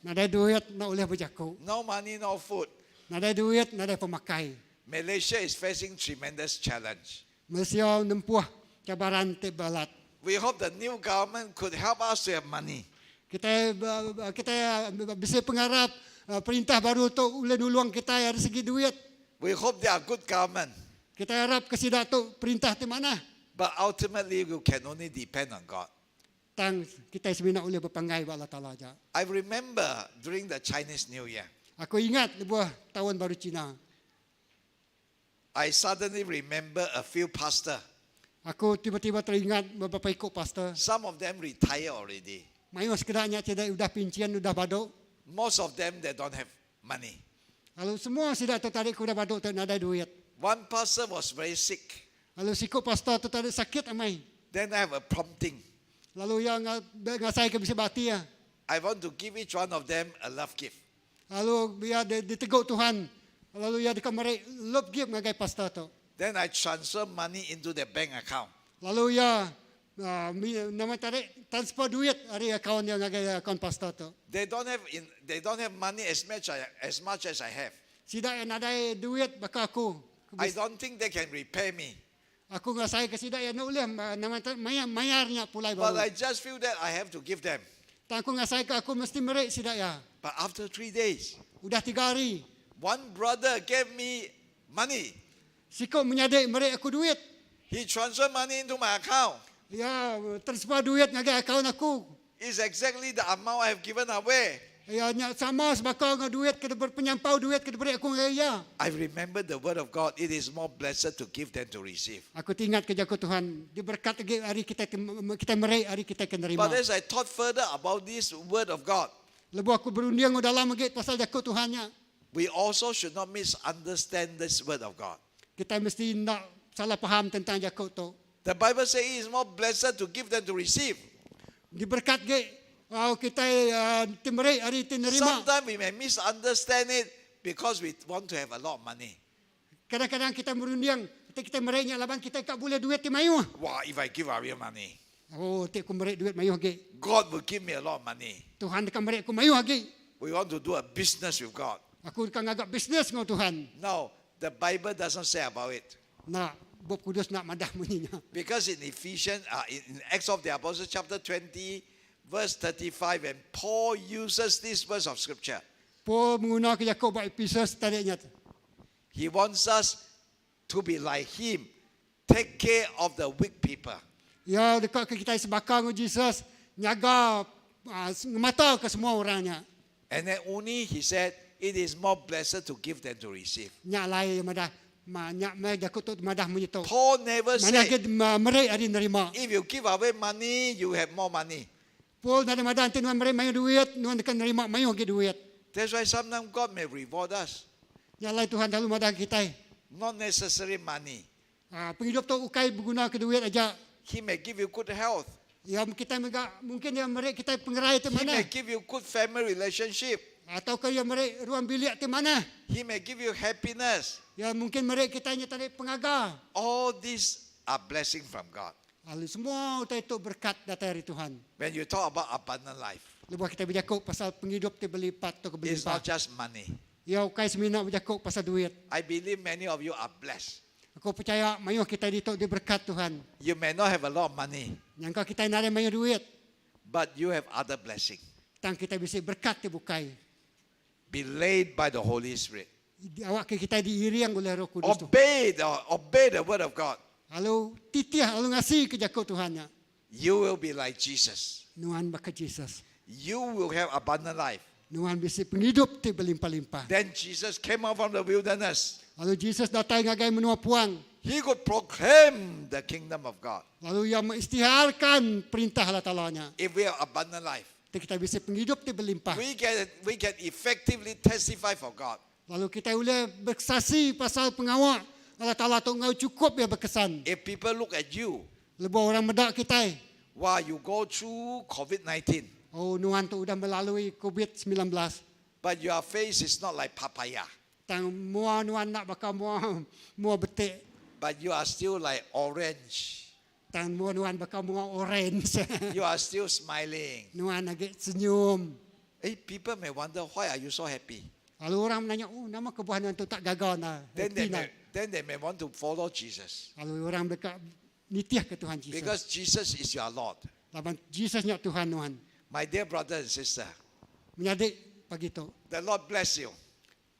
Nada duit nak oleh berjakut. No money, no food. Nada duit, nada pemakai. Malaysia is facing tremendous challenge. Malaysia nempuh cabaran tebalat. We hope the new government could help us to have money. Kita bisa pengharap perintah baru tu boleh nulung kita dari segi duit. We hope they are good government. Kita harap kesidak tu perintah di mana. But ultimately, we can only depend on God. Tang kita sebenarnya boleh berpanggai Allah Taala aja. I remember during the Chinese New Year, Aku ingat lebuh tahun baru Cina. I suddenly remember a few pastors. Aku tiba-tiba teringat beberapa ikut pastor. Some of them retire already. Mayu sekedarnya tidak udah pincian udah baduk. Most of them, they don't have money. Lalu semua sudah tertarik udah baduk tak ada duit. One pastor was very sick. Lalu sikut pastor tertarik sakit amai. Then I have a prompting. Lalu yang ngasai ke bisa bati ya. I want to give each one of them a love gift. Lalu biar ditegur Tuhan. Lalu ya dikamari love gift ngagai pastor tu. Then I transfer money into their bank account. Lalu ya nama tarik transfer duit dari akaun yang ngagai akaun pastor tu. They don't have money as much as I have. Sidak yang ada duit baka aku. I don't think they can repay me. Aku ngasai ke sidak yang boleh nama mayarnya pulai But baru. I just feel that I have to give them. Tak aku ngasai ke aku mesti merik sidak ya. But after 3 days, Udah 3 hari. one brother gave me money. Sikut menyadik merik aku duit. He transferred money into my account. Ya, transfer duit ngagai akaun aku. It's exactly the amount I have given away. Ya, sama sebakau dengan duit kena penyampau duit kena beri aku ngagai ya. I remember the word of God. It is more blessed to give than to receive. Aku ingat ke jakut Tuhan. Diberkat lagi hari kita merik, hari kita kena terima. But as I thought further about this word of God, Lebu aku berunding dalam lagi pasal jakut Tuhannya. we also should not misunderstand this word of God. Kita mesti nak salah faham tentang jakut tu. The Bible says it is more blessed to give than to receive. Diberkat lagi kita merik hari terima. Sometimes we may misunderstand it because we want to have a lot of money. Kadang-kadang kita merunding, kita meriknya laban kita tak boleh duit ti mayu. Wow, if I give our real money, Oh, tik ku merik duit mayu lagi. God will give me a lot of money. Tuhan dekat merik ku mayu lagi. We want to do a business with God. Aku dekat ngagak bisnes dengan Tuhan. No, the Bible doesn't say about it. Nah, Bob Kudus nak madah bunyinya. Because in Ephesians, in Acts of the Apostles chapter 20, verse 35, and Paul uses this verse of scripture. Paul menggunakan Yakub buat Efesus tadinya. He wants us to be like him, take care of the weak people. Ya, dekat ke kita sebakang Jesus, nyaga mata ke semua orangnya. And then only he said, it is more blessed to give than to receive. Nyak lai madah, nyak mai Yakub tu madah menyitu. Paul never Mana said, ke mereka ada nerima. if you give away money, you have more money. Paul nada madah tu nuan mereka mayu duit, nuan dekat nerima mayu ke duit. That's why sometimes God may reward us. Nyak lai Tuhan selalu madah kita. Not necessarily money. Penghidup tu ukai berguna ke duit aja. He may give you good health. Ya kita mungkin ya mereka kita pengerai tu He mana. may give you good family relationship. Atau ke ya mereka ruang bilik tu mana. He may give you happiness. Ya mungkin mereka kita hanya tarik pengagar. All these are blessing from God. Lalu semua itu berkat datang dari Tuhan. When you talk about abundant life, Lepas kita berjakuk pasal penghidup tu berlipat tu it's berlimpah. not just money. Ya ukai semina berjakuk pasal duit. I believe many of you are blessed. Aku percaya mayu kita itu dia berkat Tuhan. You may not have a lot of money, Yang kau kita nak ada mayu duit. but you have other blessing. Tang kita bisa berkat tu bukai. Be led by the Holy Spirit. Awak kita diiring oleh Roh Kudus tu. Obey the word of God. Lalu titiah lalu ngasih ke jakuk Tuhannya. You will be like Jesus. Nuan baka Jesus. You will have abundant life. Nuan bisa penghidup tu berlimpah-limpah. Then Jesus came out from the wilderness. Lalu Jesus datang ngagai menua puang. He could proclaim the kingdom of God. Lalu ia mengistiharkan perintah Allah Ta'ala-Nya. If we have abundant life, Kita bisa penghidup tu berlimpah. we can effectively testify for God. Lalu kita boleh bersaksi pasal pengawak. Allah Ta'ala tu ngau cukup ya berkesan. If people look at you Lebih orang medak kita. while you go through COVID-19, Oh, Nuhan tu sudah melalui COVID-19. but your face is not like papaya, Tang mua Nuhan nak bakal mua betik. but you are still like orange. Tang mua Nuhan bakal mua orange. You are still smiling. Nuhan agak senyum. Hey, people may wonder, why are you so happy? Lalu orang menanya, oh nama kebuahan tu tak gagal nah. Then they, Happy nah. then they may want to follow Jesus. Lalu orang dekat nitiah ke Tuhan Jesus. Because Jesus is your Lord. Laban Jesus nya Tuhan Nuhan. My dear brother and sister, Menyadik pagi tu. the Lord bless you.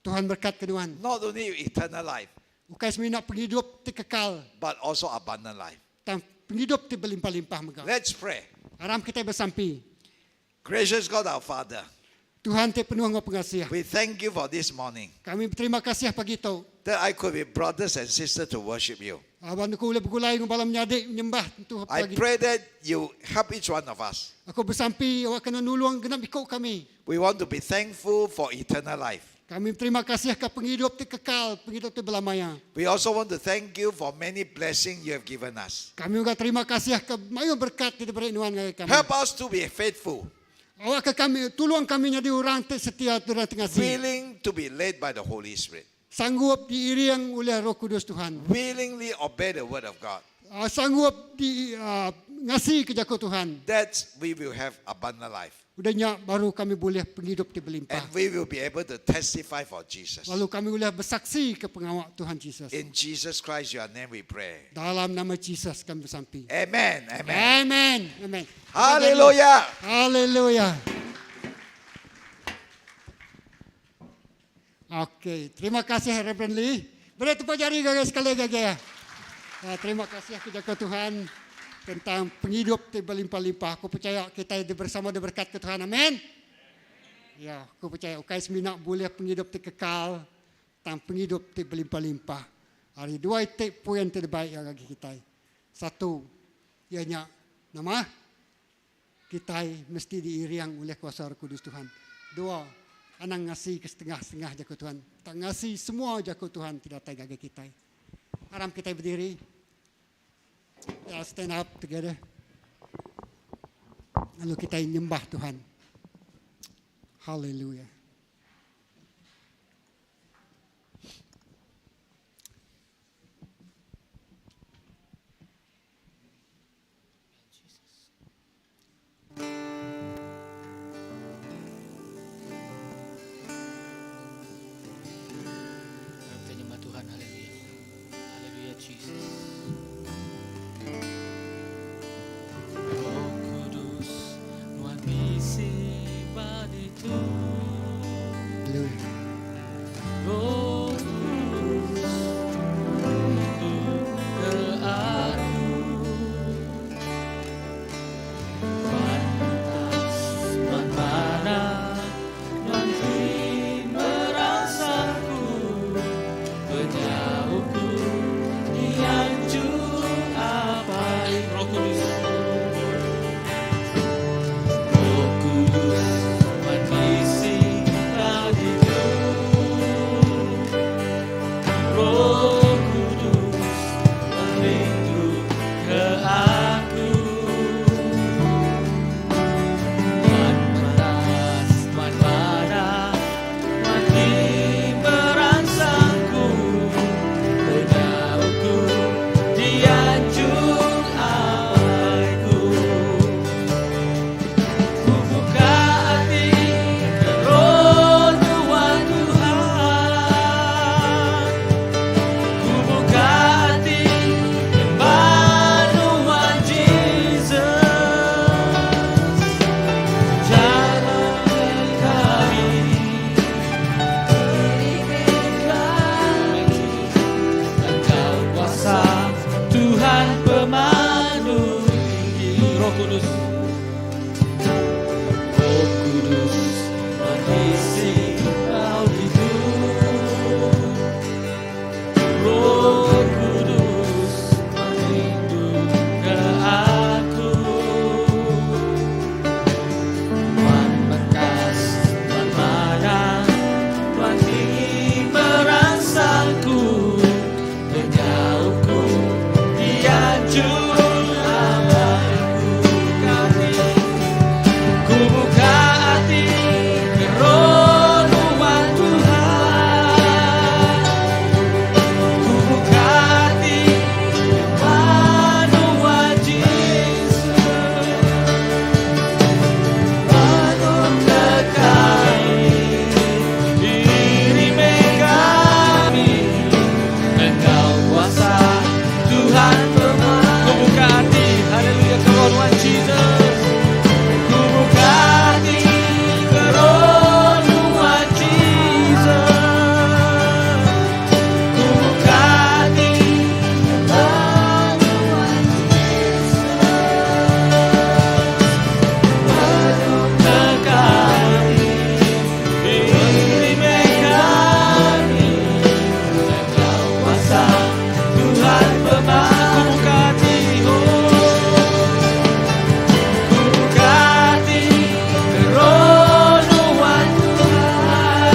Tuhan berkat ke Nuhan. Not only eternal life, Ukai semina penghidup tu kekal. but also abundant life. Tang penghidup tu berlimpah-limpah megah. Let's pray. Haram kita bersampi. Gracious God our Father, Tuhan te penuh dengan pengasiah. we thank you for this morning Kami berterima kasih pagi tu. that I could be brothers and sisters to worship you. Abang aku boleh bergulai dengan balam menyadik menyembah tu I pagi. pray that you help each one of us. Aku bersampi awak kena nulung genap ikut kami. We want to be thankful for eternal life. Kami berterima kasih ke penghidup tu kekal, penghidup tu belamanya. We also want to thank you for many blessings you have given us. Kami juga terima kasih ke mayu berkat di diberi Tuhan kami. Help us to be faithful, Awak ke kami tolong kami jadi orang setia Tuhan tengasi. willing to be led by the Holy Spirit, Sanggup diiring oleh Roh Kudus Tuhan. willingly obey the word of God. Sanggup ngasih ke jakut Tuhan. That we will have abundant life. Udahnya baru kami boleh penghidup di berlimpah. And we will be able to testify for Jesus. Lalu kami boleh bersaksi ke pengawak Tuhan Yesus. In Jesus Christ, your name we pray. Dalam nama Yesus kami bersampi. Amen. Amen. Amen. Amen. Hallelujah. Haleluya. Okey, terima kasih Reverend Lee. Beri tepuk jari guys sekali lagi ya. Terima kasih kepada Tuhan tentang penghidup yang berlimpah-limpah. Aku percaya kita bersama berkat ke Tuhan. Amin. Ya, aku percaya ukai semina boleh penghidup yang kekal, tentang penghidup yang berlimpah-limpah. Hari dua itu poin terbaik yang bagi kita. Satu, ianya nama kita mesti diiring oleh kuasa Roh Kudus Tuhan. Dua, anang ngasih ke setengah-setengah jago Tuhan. Tak ngasih semua jago Tuhan tidak tega kita. Haram kita berdiri. Ya, stand up together. Lalu kita menyembah Tuhan. Haleluya. Kita nyembah Tuhan, haleluya. Haleluya Jesus. itu. Haleluya. Roh Kudus rindu ke aku. Pantas mana nanti merasaku, penyauku dianjur apa. Roh Kudus, Roh Kudus mengisi hatiku. Roh Kudus merindu ke aku. Panas mana mati merasaku, penyauku dianjur aku. Ku buka hati keronuan Tuhan. Ku buka hati kebaruan Jesus. Jangan kami Engkau kuasa Tuhan pemandu tinggi. Roh Kudus, Roh Kudus mengisi kau hidup. Roh Kudus merindu ke aku. Tuhan bekas Tuhan mana Tuhan tinggi merasaku, penyauku dianjur abaiku kami. Ku buka hati keronuan Tuhan. Ku buka hati kebaruan Jesus. Bangun kekali diri kami. Engkau kuasa Tuhan pemandu. Ku buka hati, haleluya, keronuan Jesus. Ku buka hati keronuan Jesus. Ku buka hati kebaruan Bangun kekali diri kami. Engkau kuasa Tuhan pemandu. Ku buka hati, ku buka hati keronuan Tuhan.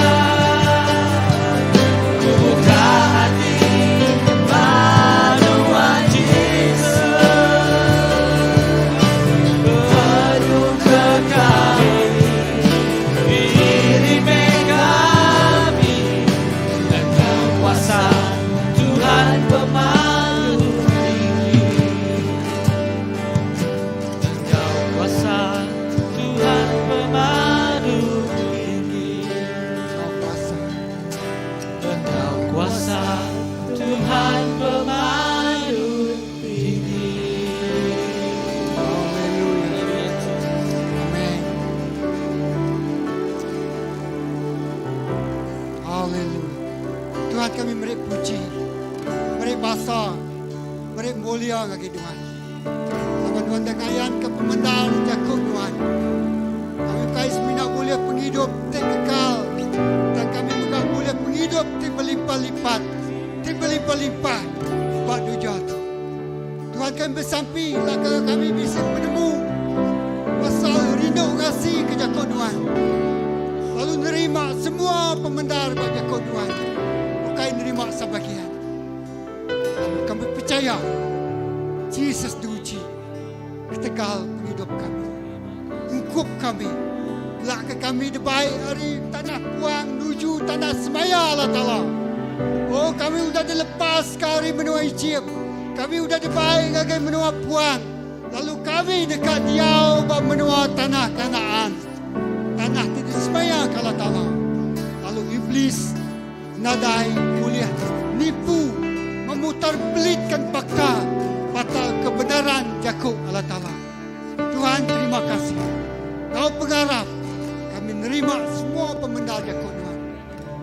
Ku buka hati kebaruan Jesus. Bangun kekali diri kami. Engkau kuasa Tuhan pemandu tinggi. Engkau kuasa Tuhan pemandu tinggi. Kau kuasa. Engkau kuasa Tuhan pemandu tinggi. Haleluya. Amin. Haleluya. Tuhan, kami beri puji, beri basa, beri mulia bagi Tuhan. Sama Tuhan dekayan ke pemendal Jakub Tuhan. Kami kais mina mulia penghidup yang kekal, dan kami juga mulia penghidup yang berlimpah-lipat, yang berlimpah-limpah. Bak dujat. Tuhan, kami bersampi, laka kami bisa menemu pasal rindu kasih ke Jakub Tuhan. Lalu nerima semua pemendar buat Jakub Tuhan. Bukan nerima sebagian. Kami percaya Yesus diuji ketegal penghidup kami. Ungkup kami. Laka kami dibaik hari tanah puang menuju tanah semaya Allah Ta'ala. Oh, kami sudah dilepas ke hari menua Ijib. Kami sudah dibaik ke menua puang. Lalu kami dekat Diau menua tanah Kanaan. Tanah tidak semaya ke Allah Ta'ala. Lalu iblis nadai mulia nipu memutar pelitkan pakar patah kebenaran Yakub Allah Ta'ala. Tuhan, terima kasih. Kau pengharap Kami nerima semua pembenaran Kau Tuhan.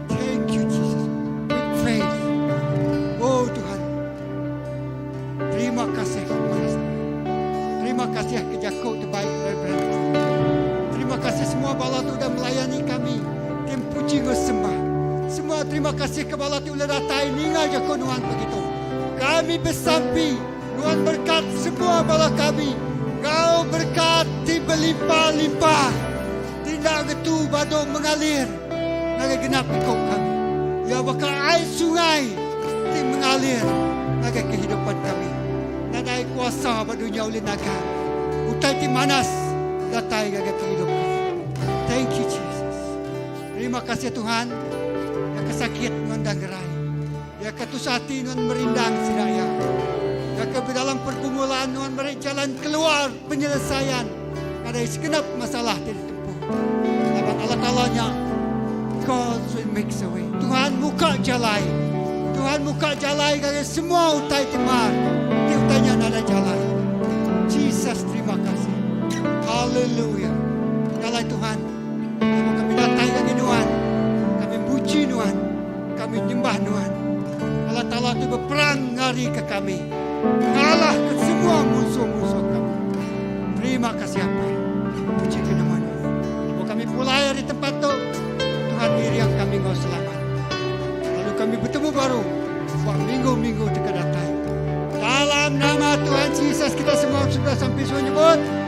Thank you Jesus. We praise. Oh Tuhan. Terima kasih. Terima kasih kerja Kau terbaik daripada. Terima kasih semua bala tu dah melayani kami. Tim puji Kau sembah. Semua terima kasih ke bala tu datai ningal je Kau Tuhan begitu. Kami bersampi. Tuhan berkat semua bala kami. Kau berkati berlimpah-limpah. Tidak getu badu mengalir. Naga genap Kau kami. Ya bakal air sungai. Yang mengalir. Naga kehidupan kami. Nadai kuasa badunya oleh naga. Utai ti manas. Datai naga kehidupan. Thank you Jesus. Terima kasih Tuhan. Yang kesakit Tuhan dah gerai. Yang ketus hati Tuhan merindang sidaya. Yang ke dalam pergumulan Tuhan beri jalan keluar penyelesaian. Ada segenap masalah tidak tempuh. Dalam Allah Ta'ala-Nya God will make a way. Tuhan buka jalan. Tuhan buka jalan kepada semua utai timar. Di utainya ada jalan. Jesus terima kasih. Haleluya. Jalan Tuhan. Kami datang ke Tuhan. Kami puji Tuhan. Kami nyembah Tuhan. Allah Ta'ala itu berperang hari ke kami. Kalah ke semua musuh-musuh kami. Terima kasih apa. Puji ke nama Tuhan. Kalau kami pulai dari tempat itu, Tuhan diri yang kami mau selamat. Lalu kami bertemu baru. Buat minggu-minggu dekat datang. Dalam nama Tuhan Yesus kita semua sudah sampai menyebut.